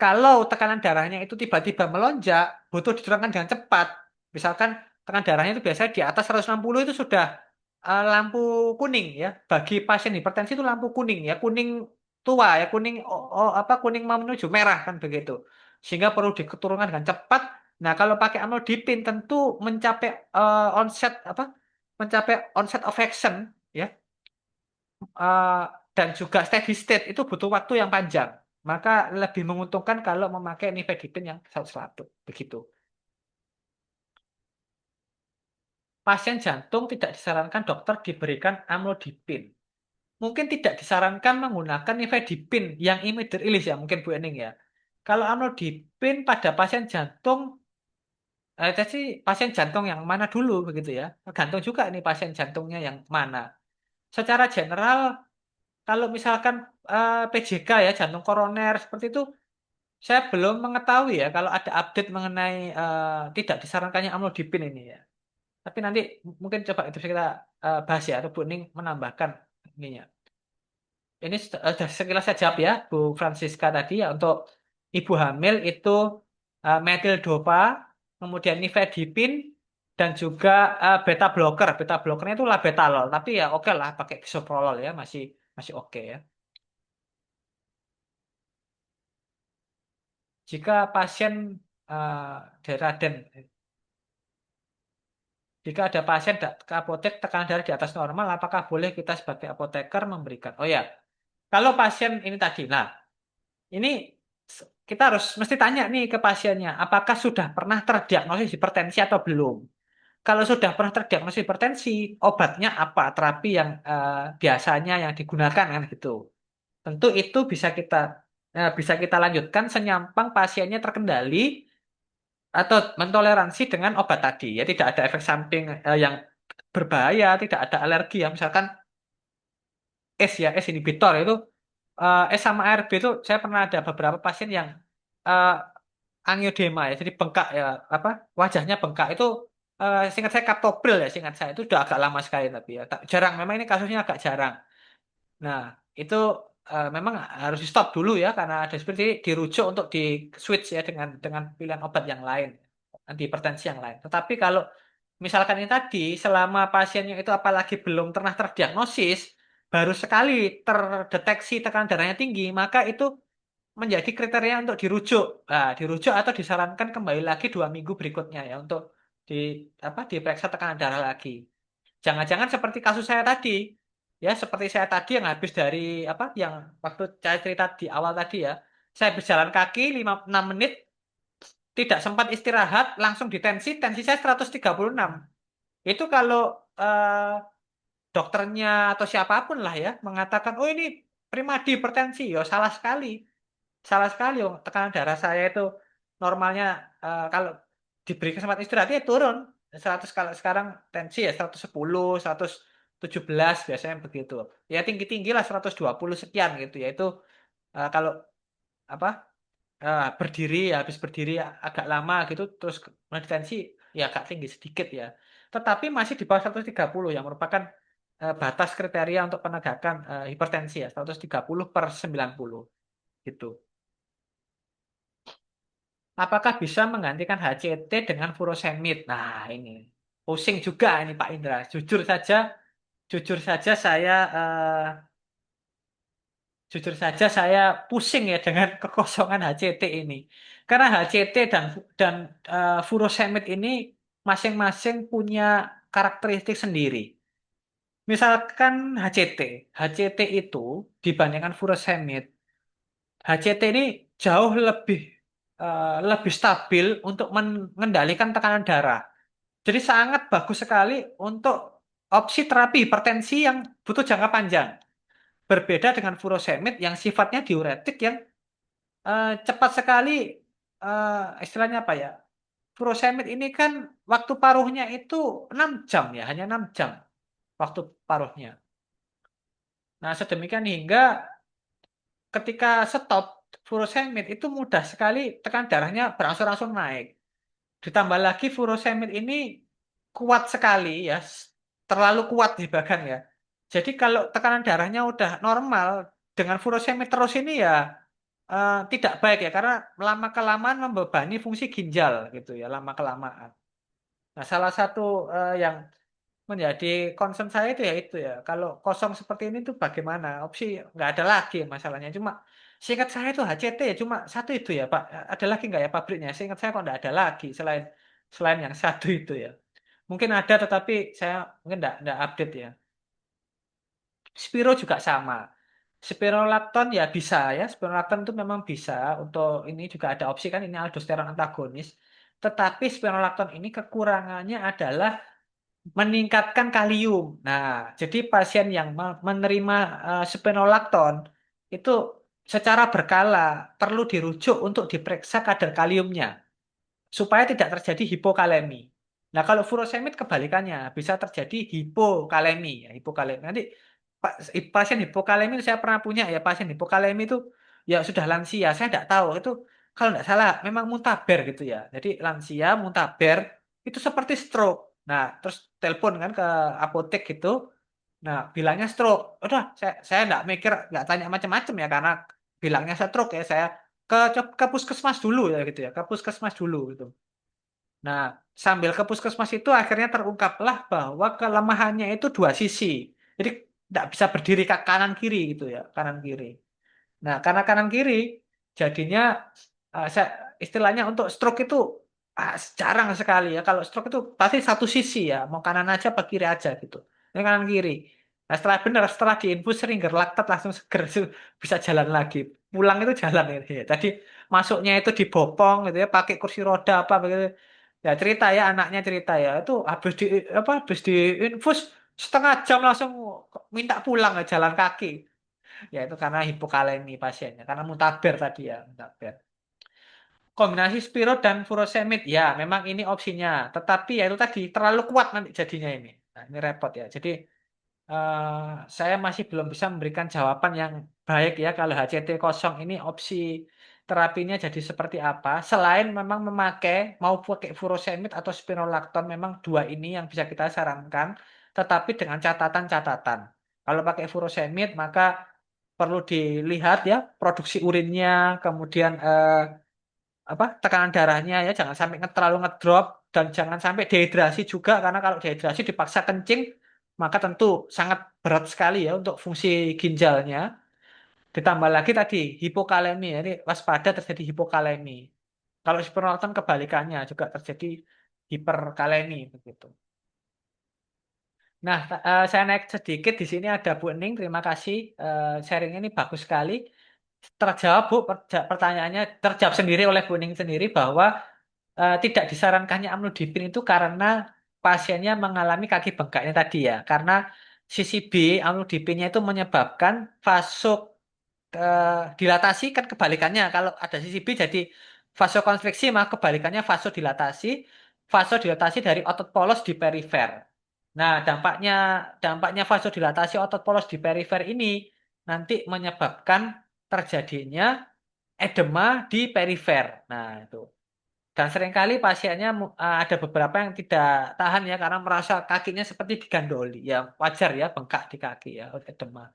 Kalau tekanan darahnya itu tiba-tiba melonjak, butuh diturunkan dengan cepat. Misalkan tekanan darahnya itu biasanya di atas 160 itu sudah lampu kuning ya. Bagi pasien hipertensi itu lampu kuning ya, kuning tua ya, kuning apa kuning mau menuju merah kan begitu. Sehingga perlu diturunkan dengan cepat. Nah, kalau pakai amlodipine tentu mencapai onset apa? Mencapai onset of action ya eh, dan juga steady state itu butuh waktu yang panjang. Maka lebih menguntungkan kalau memakai nifedipine yang 100 begitu. Pasien jantung tidak disarankan dokter diberikan amlodipine. Mungkin tidak disarankan menggunakan nifedipine yang immediate release ya, mungkin Bu Ening ya. Kalau amlodipine pada pasien jantung, itu sih pasien jantung yang mana dulu begitu ya. Tergantung juga ini pasien jantungnya yang mana. Secara general kalau misalkan PJK ya jantung koroner seperti itu, saya belum mengetahui ya kalau ada update mengenai tidak disarankannya amlodipine ini ya. Tapi nanti mungkin coba itu kita bahas ya atau Bu Ning menambahkan ininya. Ini sudah sekilas saya jawab ya Bu Francisca tadi ya untuk ibu hamil itu metil dopa, kemudian nifedipine dan juga beta blocker. Beta blockernya itu labetalol. Tapi ya oke lah pakai bisoprolol ya masih masih oke ya. Jika pasien deraden, jika ada pasien ke apotek tekanan darah di atas normal, apakah boleh kita sebagai apoteker memberikan? Oh ya, kalau pasien ini tadi, nah ini kita harus mesti tanya nih ke pasiennya, apakah sudah pernah terdiagnosis hipertensi atau belum? Kalau sudah pernah terdiagnosis hipertensi, obatnya apa? Terapi yang biasanya yang digunakan kan gitu. Tentu itu bisa kita lanjutkan senyampang pasiennya terkendali atau mentoleransi dengan obat tadi ya tidak ada efek samping yang berbahaya tidak ada alergi ya misalkan S inhibitor itu S sama ARB itu saya pernah ada beberapa pasien yang eh, angioedema ya jadi bengkak ya apa wajahnya bengkak itu singkat saya kaptopril ya singkat saya itu udah agak lama sekali tapi ya jarang memang ini kasusnya agak jarang. Nah, itu memang harus di stop dulu ya karena ada seperti dirujuk untuk di switch ya dengan pilihan obat yang lain, antihipertensi yang lain. Tetapi kalau misalkan ini tadi selama pasiennya itu apalagi belum pernah terdiagnosis, baru sekali terdeteksi tekanan darahnya tinggi, maka itu menjadi kriteria untuk dirujuk. Nah, dirujuk atau disarankan kembali lagi 2 minggu berikutnya ya untuk di diperiksa tekanan darah lagi. Jangan-jangan seperti kasus saya tadi, ya seperti saya tadi yang habis dari yang waktu saya cerita di awal tadi ya, saya berjalan kaki 5-6 menit, tidak sempat istirahat, langsung tensi saya 136. Itu kalau eh, dokternya atau siapapun lah ya mengatakan, oh ini primadi hipertensi, ya salah sekali. Salah sekali, oh. Tekanan darah saya itu normalnya kalau diberi kesempatan istirahat ya turun. 100 kalau sekarang tensi ya 110, 117 biasanya begitu. Ya tinggi-tinggi lah 120 sekian gitu ya. Itu kalau apa berdiri ya habis berdiri agak lama gitu terus kemudian tensi ya agak tinggi sedikit ya. Tetapi masih di bawah 130 yang merupakan batas kriteria untuk penegakan hipertensi ya 130/90 gitu. Apakah bisa menggantikan HCT dengan furosemid? Nah, ini pusing juga ini Pak Indra. Jujur saja saya pusing ya dengan kekosongan HCT ini. Karena HCT dan furosemid ini masing-masing punya karakteristik sendiri. Misalkan HCT, HCT itu dibandingkan furosemid, HCT ini jauh lebih stabil untuk mengendalikan tekanan darah. Jadi sangat bagus sekali untuk opsi terapi hipertensi yang butuh jangka panjang. Berbeda dengan furosemid yang sifatnya diuretik yang cepat sekali, istilahnya apa ya? Furosemid ini kan waktu paruhnya itu 6 jam ya, hanya 6 jam waktu paruhnya. Nah, sedemikian hingga ketika stop furosemid itu mudah sekali tekan darahnya berangsur-angsur naik. Ditambah lagi furosemid ini kuat sekali ya, terlalu kuat di bahkan ya. Jadi kalau tekanan darahnya udah normal dengan furosemid terus ini ya tidak baik ya karena lama kelamaan membebani fungsi ginjal gitu ya lama kelamaan. Nah, salah satu yang menjadi concern saya itu ya kalau kosong seperti ini tuh bagaimana opsi nggak ada lagi masalahnya cuma seingat saya itu HCT ya cuma satu itu ya Pak, ada lagi nggak ya pabriknya, seingat saya kok nggak ada lagi selain selain yang satu itu ya, mungkin ada tetapi saya mungkin nggak update ya. Spiro juga sama. Spironolakton ya bisa ya. Spironolakton itu memang bisa untuk ini juga ada opsi kan ini aldosteron antagonis. Tetapi spironolakton ini kekurangannya adalah meningkatkan kalium. Nah, jadi pasien yang menerima spironolakton itu secara berkala perlu dirujuk untuk diperiksa kadar kaliumnya supaya tidak terjadi hipokalemi. Nah, kalau furosemid kebalikannya bisa terjadi hipokalemi ya, hipokalemi. Nanti pasien hipokalemi itu saya pernah punya ya, pasien hipokalemi itu ya sudah lansia, saya tidak tahu itu kalau tidak salah memang muntaber gitu ya. Jadi lansia muntaber itu seperti stroke. Nah, terus telepon kan ke apotek gitu. Nah, bilangnya stroke. Udah, saya nggak mikir, nggak tanya macam-macam ya karena bilangnya stroke ya. Saya ke puskesmas dulu ya gitu ya, ke puskesmas dulu gitu. Nah, sambil ke puskesmas itu akhirnya terungkaplah bahwa kelemahannya itu dua sisi. Jadi tidak bisa berdiri ke kanan kiri gitu ya, kanan kiri. Nah, karena kanan kiri jadinya saya, istilahnya untuk stroke itu jarang sekali ya. Kalau stroke itu pasti satu sisi ya, mau kanan aja apa kiri aja gitu. Ini kanan kiri. Nah, setelah benar setelah diinfus sering gerlaktat langsung seger bisa jalan lagi. Pulang itu jalan gitu ya. Tadi masuknya itu dibopong gitu ya, pakai kursi roda apa begitu. Ya cerita ya anaknya cerita ya itu habis diinfus setengah jam langsung minta pulang ya jalan kaki. Ya itu karena hipokalemi pasiennya, karena muntaber tadi ya, muntaber. Kombinasi spiro dan furosemid, ya memang ini opsinya. Tetapi ya itu tadi terlalu kuat nanti jadinya ini. Nah, ini repot ya. Jadi eh, saya masih belum bisa memberikan jawaban yang baik ya kalau HCT kosong ini opsi terapinya jadi seperti apa. Selain memang mau pakai furosemid atau spironolakton, memang dua ini yang bisa kita sarankan. Tetapi dengan catatan-catatan. Kalau pakai furosemid maka perlu dilihat ya produksi urinnya, kemudian apa tekanan darahnya ya jangan sampai terlalu ngedrop dan jangan sampai dehidrasi juga karena kalau dehidrasi dipaksa kencing maka tentu sangat berat sekali ya untuk fungsi ginjalnya. Ditambah lagi tadi hipokalemi ya, ini waspada terjadi hipokalemi. Kalau spironolakton kebalikannya juga terjadi hiperkalemi begitu. Nah, saya naik sedikit di sini ada Bu Ening. Terima kasih. Sharing ini bagus sekali. Terjawab Bu pertanyaannya terjawab sendiri oleh Bu Ening sendiri bahwa tidak disarankannya amlodipin itu karena pasiennya mengalami kaki bengkaknya tadi ya. Karena sisi B amlodipinnya itu menyebabkan vasodilatasi kan kebalikannya. Kalau ada sisi B jadi vasokonstriksi maka kebalikannya vasodilatasi. Vasodilatasi dari otot polos di perifer. Nah, dampaknya vasodilatasi otot polos di perifer ini nanti menyebabkan terjadinya edema di perifer. Nah, itu. Dan seringkali pasiennya ada beberapa yang tidak tahan ya karena merasa kakinya seperti digandoli. Ya wajar ya bengkak di kaki ya edema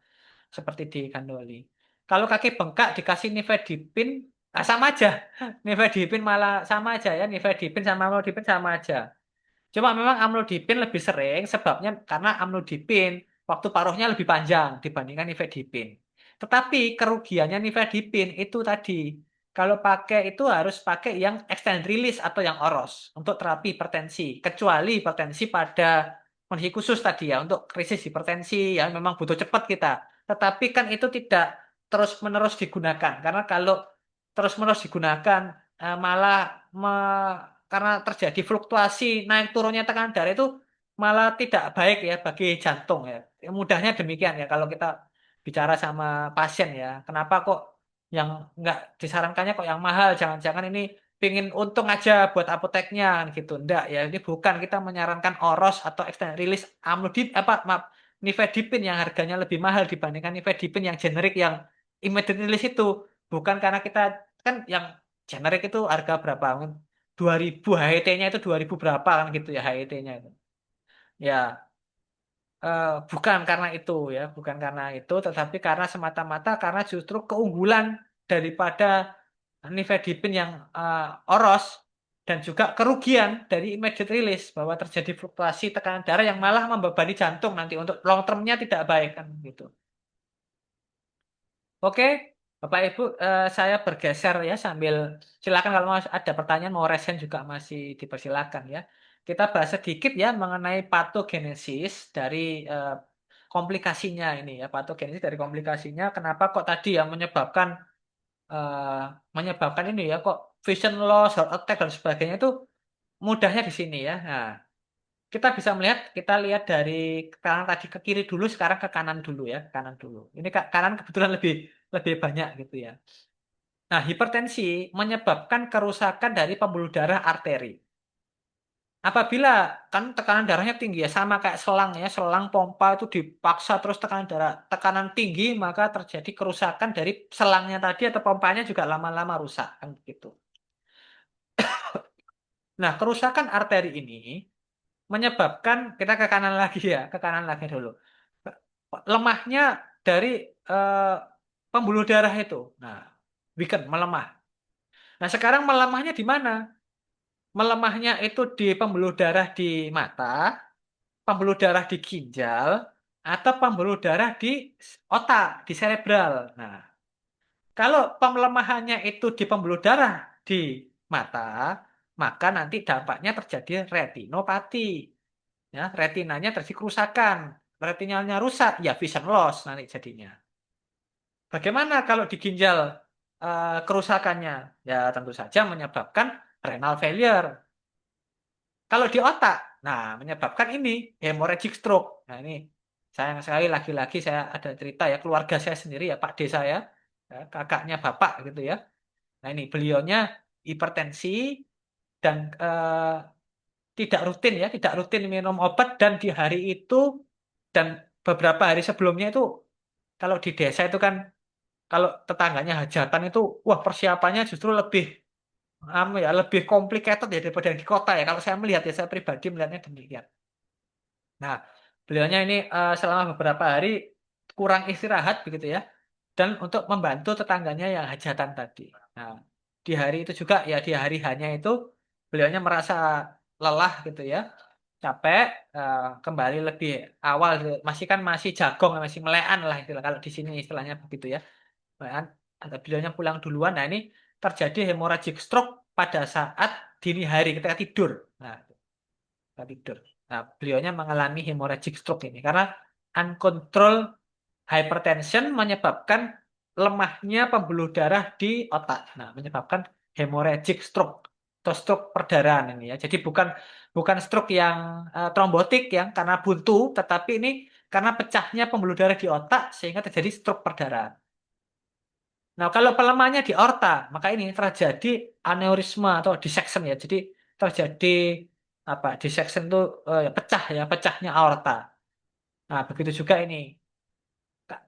seperti digandoli. Kalau kaki bengkak dikasih nifedipin sama aja. Nifedipin malah sama aja ya. Nifedipin sama amlodipin sama aja. Cuma memang amlodipin lebih sering sebabnya karena amlodipin waktu paruhnya lebih panjang dibandingkan nifedipin. Tetapi kerugiannya nifedipin itu tadi Kalau pakai itu harus pakai yang extended release atau yang oros untuk terapi hipertensi. Kecuali hipertensi pada kondisi khusus tadi ya, untuk krisis hipertensi yang memang butuh cepat kita. Tetapi kan itu tidak terus-menerus digunakan. Karena kalau terus-menerus digunakan malah karena terjadi fluktuasi naik turunnya tekanan darah itu malah tidak baik ya bagi jantung ya. Mudahnya demikian ya kalau kita bicara sama pasien ya. Kenapa kok yang nggak disarankannya kok yang mahal? Jangan-jangan ini pingin untung aja buat apoteknya kan gitu. Enggak ya, ini bukan kita menyarankan oros atau extended release amlodip apa maaf nifedipin yang harganya lebih mahal dibandingkan nifedipin yang generik yang immediate release itu. Bukan karena kita kan yang generik itu harga berapa? 2000 HET-nya itu 2000 berapa kan gitu ya HET-nya itu. Ya, bukan karena itu ya, bukan karena itu, tetapi karena semata-mata karena justru keunggulan daripada nifedipin yang oros dan juga kerugian dari immediate release bahwa terjadi fluktuasi tekanan darah yang malah membebani jantung nanti untuk long termnya tidak baik kan gitu. Oke, Bapak Ibu, saya bergeser ya sambil silakan kalau mau ada pertanyaan mau resen juga masih dipersilakan ya. Kita bahas sedikit ya mengenai patogenesis dari komplikasinya ini ya, patogenesis dari komplikasinya. Kenapa kok tadi ya eh, menyebabkan ini ya kok vision loss, heart attack dan sebagainya itu mudahnya di sini ya. Nah, kita bisa melihat, kita lihat dari kanan tadi ke kiri dulu, sekarang ke kanan dulu ya, kanan dulu. Ini kanan kebetulan lebih lebih banyak gitu ya. Nah, hipertensi menyebabkan kerusakan dari pembuluh darah arteri. Apabila kan tekanan darahnya tinggi ya, sama kayak selang ya, selang pompa itu dipaksa terus tekanan darah, tekanan tinggi, maka terjadi kerusakan dari selangnya tadi atau pompanya juga lama-lama rusak kan begitu. Nah, kerusakan arteri ini menyebabkan kita ke kanan lagi ya, ke kanan lagi dulu. Lemahnya dari eh, pembuluh darah itu. Nah, weaken, melemah. Nah, sekarang melemahnya di mana? Melemahnya itu di pembuluh darah di mata, pembuluh darah di ginjal, atau pembuluh darah di otak, di cerebral. Nah, kalau pemelemahannya itu di pembuluh darah di mata, maka nanti dampaknya terjadi retinopati. Ya, retinanya terjadi kerusakan. Retinalnya rusak, ya vision loss nanti jadinya. Bagaimana kalau di ginjal kerusakannya? Ya tentu saja menyebabkan renal failure. Kalau di otak, nah menyebabkan ini hemorrhagic stroke. Nah ini sayang sekali lagi-lagi saya ada cerita ya keluarga saya sendiri ya Pak D saya, ya, kakaknya bapak gitu ya. Nah ini beliaunya hipertensi dan tidak rutin ya, tidak rutin minum obat dan di hari itu dan beberapa hari sebelumnya itu kalau di desa itu kan kalau tetangganya hajatan itu wah persiapannya justru lebih ya lebih complicated ya daripada yang di kota ya. Kalau saya melihat ya saya pribadi melihatnya demikian. Nah, beliaunya ini selama beberapa hari kurang istirahat begitu ya dan untuk membantu tetangganya yang hajatan tadi. Nah, di hari itu juga ya di hari hanya itu beliaunya merasa lelah gitu ya, capek, kembali lebih awal masih kan masih jagong masih melean lah istilah kalau di sini istilahnya begitu ya. Melean, atau beliaunya pulang duluan. Nah, ini terjadi hemorrhagic stroke pada saat dini hari ketika tidur. Nah, ketika tidur. Nah, beliaunya mengalami hemorrhagic stroke ini karena uncontrolled hypertension menyebabkan lemahnya pembuluh darah di otak. Nah, menyebabkan hemorrhagic stroke atau stroke perdarahan ini ya. Jadi bukan bukan stroke yang trombotik yang karena buntu, tetapi ini karena pecahnya pembuluh darah di otak sehingga terjadi stroke perdarahan. Nah, kalau pelemahannya di aorta, maka ini terjadi aneurisma atau dissection ya. Jadi terjadi apa? Dissection itu pecah ya, pecahnya aorta. Nah, begitu juga ini.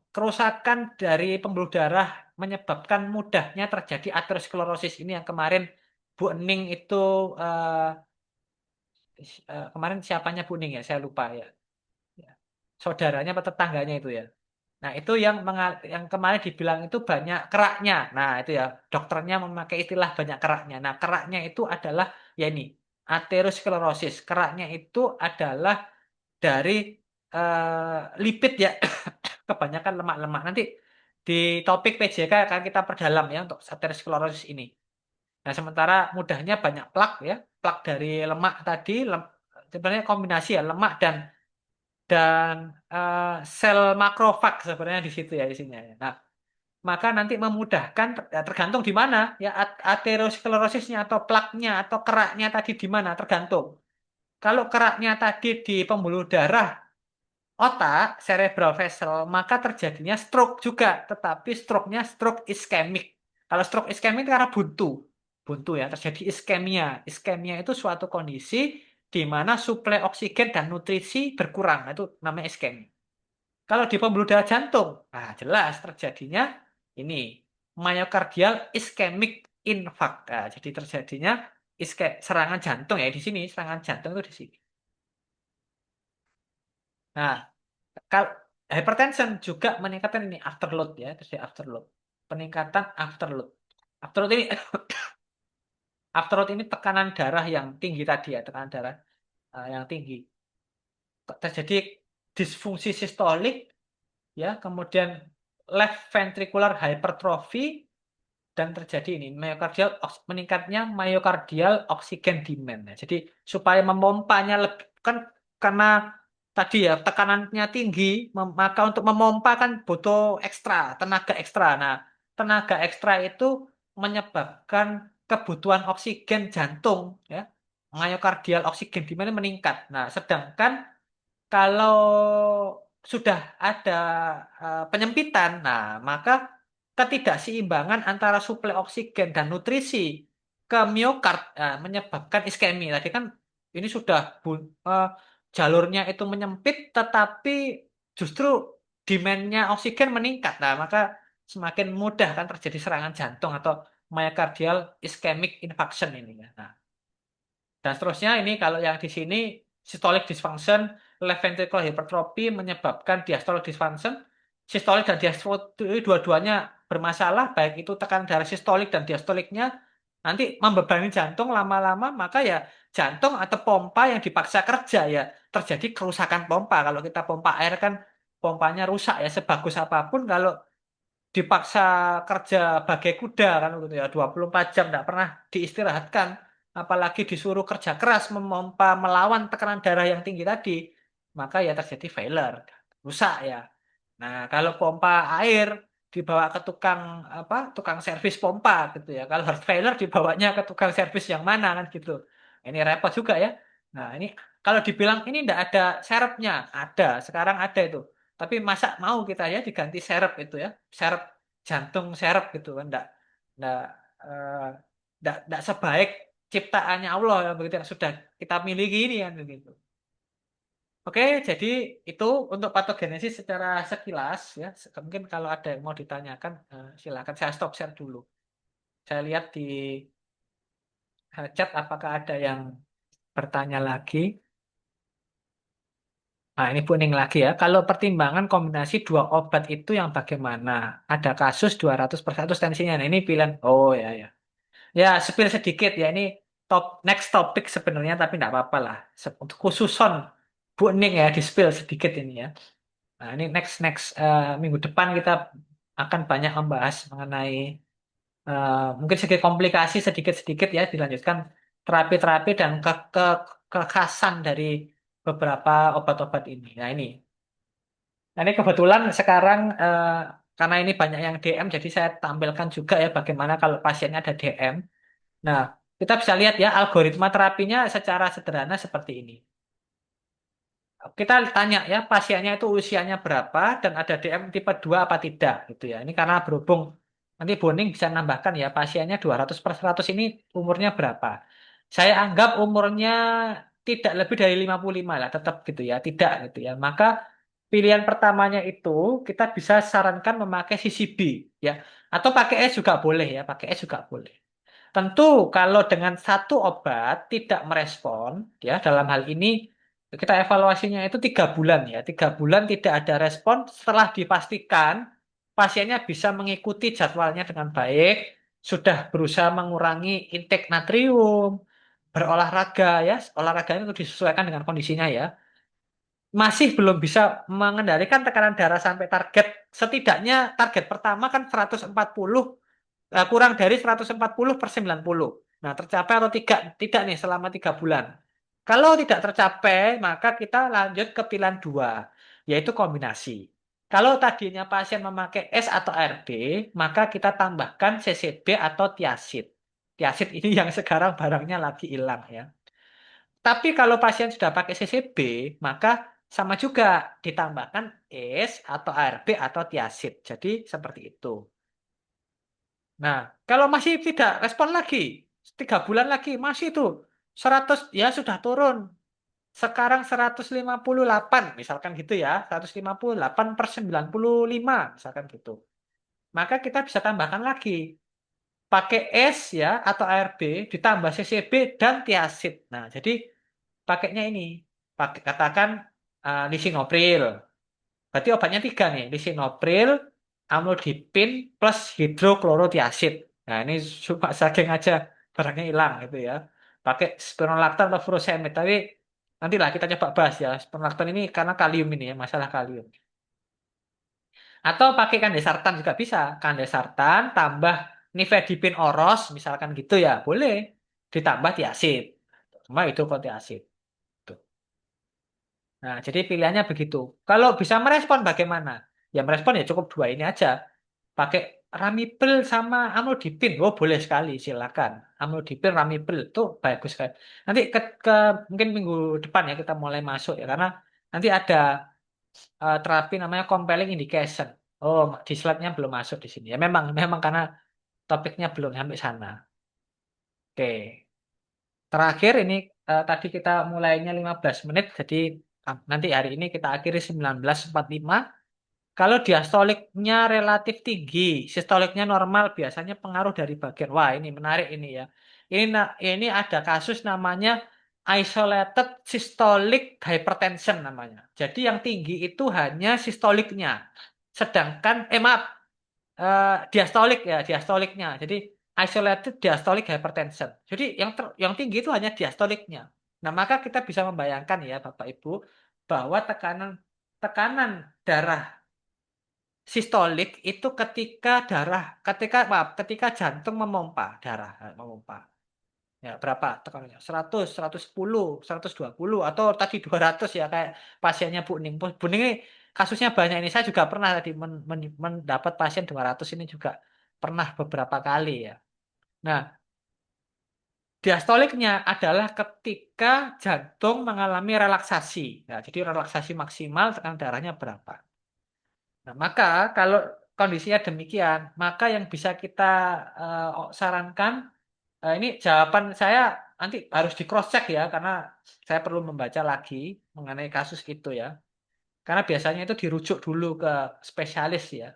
Kerusakan dari pembuluh darah menyebabkan mudahnya terjadi aterosklerosis ini yang kemarin Bu Ening itu eh, kemarin siapanya Bu Ening ya, saya lupa ya. Ya. Saudaranya atau tetangganya itu ya. Nah, itu yang yang kemarin dibilang itu banyak keraknya. Nah, itu ya, dokternya memakai istilah banyak keraknya. Nah, keraknya itu adalah ya ini, aterosklerosis. Keraknya itu adalah dari lipid ya, kebanyakan lemak-lemak. Nanti di topik PJK akan kita perdalam ya untuk aterosklerosis ini. Nah, sementara mudahnya banyak plak ya, plak dari lemak tadi, sebenarnya kombinasi ya lemak dan eh, sel makrofag sebenarnya di situ ya isinya ya. Nah, maka nanti memudahkan ya, tergantung di mana ya aterosklerosisnya atau plaknya atau keraknya tadi di mana tergantung. Kalau keraknya tadi di pembuluh darah otak, cerebral vessel, maka terjadinya stroke juga, tetapi stroke-nya stroke iskemik. Kalau stroke iskemik itu karena buntu. Buntu ya, terjadi iskemia. Iskemia itu suatu kondisi di mana suplai oksigen dan nutrisi berkurang. Nah, itu namanya iskemia. Kalau di pembuluh darah jantung, nah jelas terjadinya ini myocardial ischemic infarct. Nah, jadi terjadinya serangan jantung ya di sini, serangan jantung itu di sini. Nah, kalau hypertension juga meningkatkan ini afterload ya, terjadi afterload. Peningkatan afterload. Afterload ini afterload ini tekanan darah yang tinggi tadi ya, tekanan darah yang tinggi. Terjadi disfungsi sistolik ya, kemudian left ventricular hypertrophy dan terjadi ini meningkatnya myocardial oxygen demand. Nah, jadi supaya memompanya lebih kan karena tadi ya tekanannya tinggi, maka untuk memompa kan butuh ekstra, tenaga ekstra. Nah, tenaga ekstra itu menyebabkan kebutuhan oksigen jantung ya. Myocardial oxygen demand meningkat. Nah, sedangkan kalau sudah ada penyempitan, nah maka ketidakseimbangan antara suplai oksigen dan nutrisi ke miokard menyebabkan iskemi. Tadi kan ini sudah jalurnya itu menyempit, tetapi justru demand-nya oksigen meningkat. Nah, maka semakin mudah kan terjadi serangan jantung atau myocardial ischemic infarction ini. Ya. Nah, dan seterusnya ini kalau yang di sini systolic dysfunction, left ventricular hypertrophy menyebabkan diastolic dysfunction. Sistolik dan diastolik dua-duanya bermasalah, baik itu tekanan darah sistolik dan diastoliknya nanti membebani jantung lama-lama, maka ya jantung atau pompa yang dipaksa kerja ya terjadi kerusakan pompa. Kalau kita pompa air kan pompanya rusak ya sebagus apapun kalau dipaksa kerja bagai kuda kan gitu ya 24 jam tidak pernah diistirahatkan apalagi disuruh kerja keras memompa melawan tekanan darah yang tinggi tadi maka ya terjadi failure rusak ya. Nah, kalau pompa air dibawa ke tukang tukang servis pompa gitu ya. Kalau heart failure dibawanya ke tukang servis yang mana kan gitu. Ini repot juga ya. Nah, ini kalau dibilang ini tidak ada serepnya, ada. Sekarang ada itu. Tapi masa mau kita ya diganti serep itu ya. Serep jantung serep gitu kan enggak enggak sebaik ciptaannya Allah yang begitu yang sudah kita miliki ini kan begitu. Oke, jadi itu untuk patogenesis secara sekilas ya. Mungkin kalau ada yang mau ditanyakan, silakan saya stop share dulu. Saya lihat di chat apakah ada yang bertanya lagi. Nah, ini kuning lagi ya. Kalau pertimbangan kombinasi dua obat itu yang bagaimana? Ada kasus 200% tensinya. Nah, ini pilihan. Oh ya ya. Ya, spill sedikit ya. Ini next topic sebenarnya tapi tidak apa-apa lah. Untuk khususon Bu Ning ya di spill sedikit ini ya. Nah, ini next next minggu depan kita akan banyak membahas mengenai mungkin sedikit komplikasi sedikit-sedikit ya dilanjutkan terapi-terapi dan kekhasan dari beberapa obat-obat ini. Nah, ini kebetulan sekarang karena ini banyak yang DM, jadi saya tampilkan juga ya bagaimana kalau pasiennya ada DM. Nah, kita bisa lihat ya algoritma terapinya secara sederhana seperti ini. Kita tanya ya pasiennya itu usianya berapa dan ada DM tipe 2 apa tidak gitu ya. Ini karena berhubung nanti Boning bisa nambahkan ya pasiennya 200/100 ini umurnya berapa. Saya anggap umurnya tidak lebih dari 55 lah tetap gitu ya, tidak gitu ya. Maka pilihan pertamanya itu kita bisa sarankan memakai CCB ya atau pakai S juga boleh ya, pakai S juga boleh. Tentu kalau dengan satu obat tidak merespon ya dalam hal ini kita evaluasinya itu 3 bulan ya. 3 bulan tidak ada respon setelah dipastikan pasiennya bisa mengikuti jadwalnya dengan baik, sudah berusaha mengurangi intake natrium, berolahraga ya. Olahraganya itu disesuaikan dengan kondisinya ya. masih belum bisa mengendalikan tekanan darah sampai target. Setidaknya target pertama kan 140, kurang dari 140 per 90. Nah, tercapai atau tidak, tidak nih selama 3 bulan. Kalau tidak tercapai, maka kita lanjut ke pilihan dua, yaitu kombinasi. Kalau tadinya pasien memakai S atau ARB, maka kita tambahkan CCB atau tiazid. Tiazid ini yang sekarang barangnya lagi hilang ya. Tapi kalau pasien sudah pakai CCB, maka sama juga ditambahkan S atau ARB atau tiazid. Jadi seperti itu. Nah, kalau masih tidak respon lagi, 3 bulan lagi, masih itu 100 ya sudah turun. Sekarang 158, misalkan gitu ya. 158 per 95, misalkan gitu. Maka kita bisa tambahkan lagi. Pakai S ya atau ARB ditambah CCB dan tiazid. Nah, jadi pakainya ini. Pakai katakan lisinopril. Berarti obatnya tiga nih, lisinopril, amlodipin, plus hidroklorotiazid. Nah ini cuma saking aja barangnya hilang gitu ya. Pakai spironolakton atau furosemid. Tapi nantilah kita coba bahas ya. Spironolakton ini karena kalium ini ya, masalah kalium. Atau pakai kandesartan juga bisa. Kandesartan tambah nifedipin oros, misalkan gitu ya, boleh. Ditambah tiazid. Cuma itu kok tiazid. Nah, jadi pilihannya begitu. Kalau bisa merespon bagaimana? Ya merespon ya cukup dua ini aja. Pakai Ramipel sama amlodipin. Oh, boleh sekali, silakan. Amlodipin, Ramipel itu bagus sekali. Nanti mungkin minggu depan ya kita mulai masuk ya karena nanti ada terapi namanya compelling indication. Oh, di slide-nya belum masuk di sini. Ya memang memang karena topiknya belum sampai sana. Oke. Terakhir ini tadi kita mulainya 15 menit jadi nanti hari ini kita akhiri 19.45. Kalau diastoliknya relatif tinggi, sistoliknya normal, biasanya pengaruh dari bagian. Wah, ini menarik ini ya. Ini ada kasus namanya isolated systolic hypertension namanya. Jadi yang tinggi itu hanya sistoliknya. Sedangkan, maaf, diastolik ya, diastoliknya. Jadi isolated diastolic hypertension. Jadi yang tinggi itu hanya diastoliknya. Nah, maka kita bisa membayangkan ya Bapak Ibu bahwa tekanan tekanan darah sistolik itu ketika jantung memompa darah, memompa. Ya, berapa tekanannya? 100, 110, 120 atau tadi 200 ya kayak pasiennya Bu Ning. Bu Ning ini kasusnya banyak ini. Saya juga pernah tadi mendapat pasien 200 ini juga pernah beberapa kali ya. Nah, diastoliknya adalah ketika jantung mengalami relaksasi. Nah, jadi relaksasi maksimal tekanan darahnya berapa? Nah, maka kalau kondisinya demikian, maka yang bisa kita sarankan, ini jawaban saya nanti harus di cross check ya, karena saya perlu membaca lagi mengenai kasus itu ya. Karena biasanya itu dirujuk dulu ke spesialis ya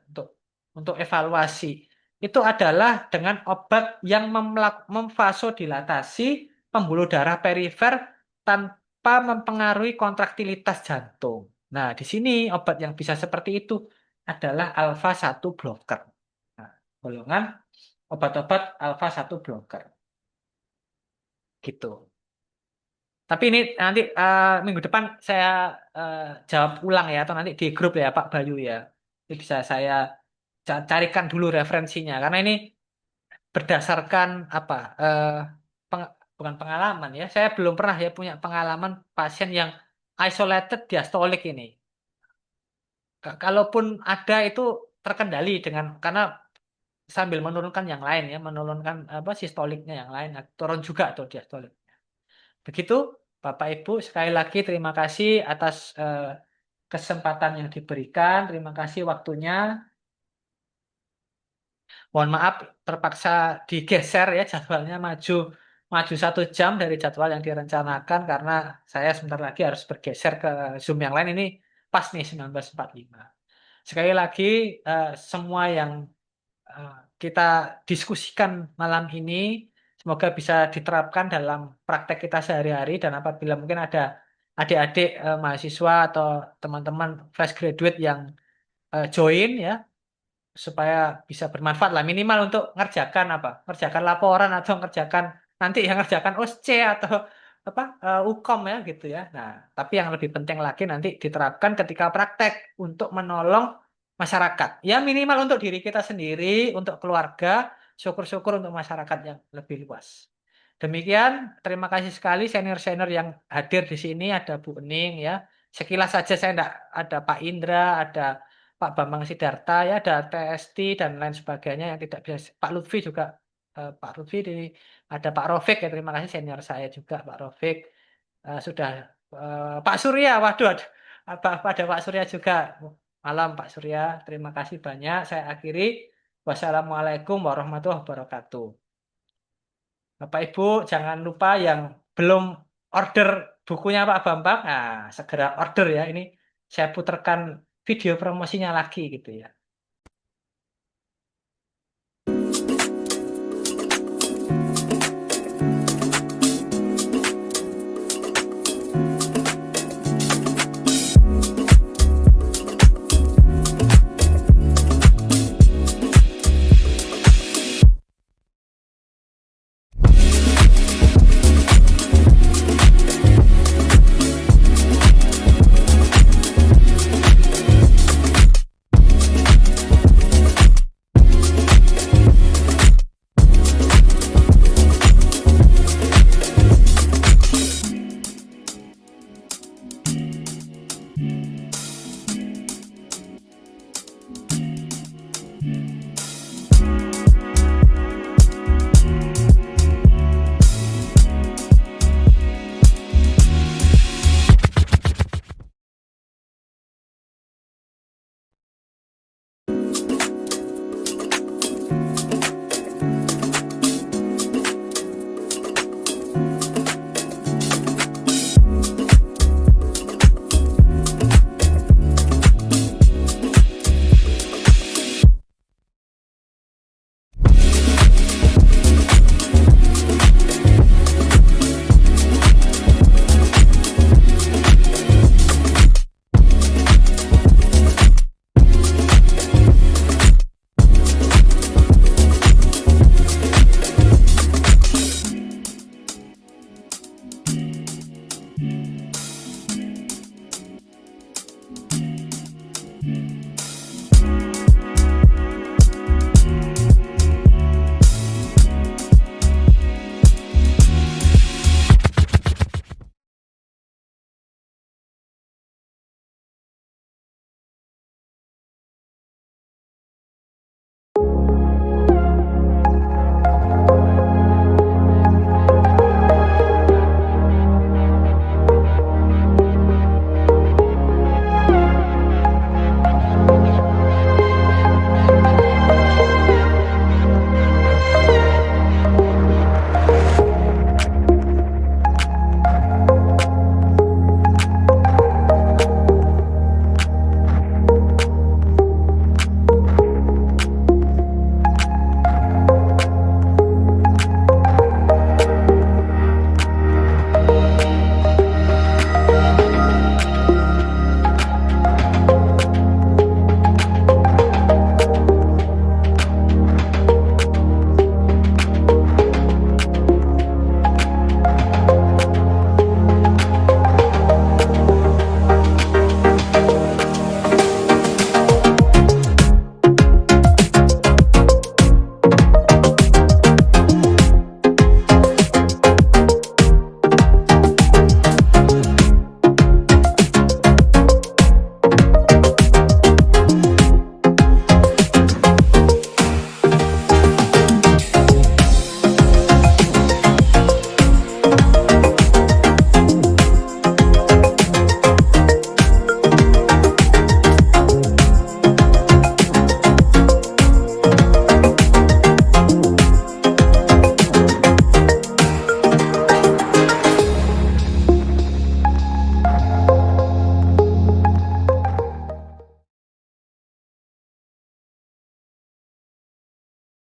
untuk evaluasi. Itu adalah dengan obat yang memvasodilatasi pembuluh darah perifer tanpa mempengaruhi kontraktilitas jantung. Nah, di sini obat yang bisa seperti itu adalah alfa satu blocker. Nah, golongan obat-obat alfa satu blocker. Gitu. Tapi ini nanti minggu depan saya eh, jawab ulang ya, atau nanti di grup ya Pak Bayu ya. Ini bisa saya carikan dulu referensinya, karena ini berdasarkan apa? Bukan pengalaman ya. Saya belum pernah ya punya pengalaman pasien yang isolated diastolik ini. Kalaupun ada itu terkendali dengan karena sambil menurunkan yang lain ya, menurunkan apa sistoliknya yang lain, turun juga tuh diastolik. Begitu, Bapak Ibu, sekali lagi terima kasih atas kesempatan yang diberikan. Terima kasih waktunya. Mohon maaf, terpaksa digeser ya jadwalnya maju maju 1 jam dari jadwal yang direncanakan karena saya sebentar lagi harus bergeser ke Zoom yang lain. Ini pas nih 19.45. Sekali lagi, semua yang eh, kita diskusikan malam ini semoga bisa diterapkan dalam praktek kita sehari-hari dan apabila mungkin ada adik-adik mahasiswa atau teman-teman fresh graduate yang join ya supaya bisa bermanfaat lah minimal untuk ngerjakan apa? Ngerjakan laporan atau ngerjakan nanti yang ngerjakan OSCE atau Ukom ya gitu ya. Nah, tapi yang lebih penting lagi nanti diterapkan ketika praktek untuk menolong masyarakat. Ya minimal untuk diri kita sendiri, untuk keluarga, syukur-syukur untuk masyarakat yang lebih luas. Demikian, terima kasih sekali senior-senior yang hadir di sini. Ada Bu Ening ya. Sekilas saja saya enggak ada Pak Indra, ada Pak Bambang Sidarta ya, ada TST dan lain sebagainya yang tidak bisa. Pak Lutfi juga, Pak Lutfi di ada Pak Rofik ya, terima kasih senior saya juga Pak Rofik. Sudah Pak Surya, waduh ada Pak Surya juga. Malam Pak Surya, terima kasih banyak. Saya akhiri. Wassalamualaikum warahmatullahi wabarakatuh. Bapak Ibu jangan lupa yang belum order bukunya Pak Bambang, nah segera order ya. Ini saya putarkan video promosinya lagi gitu ya.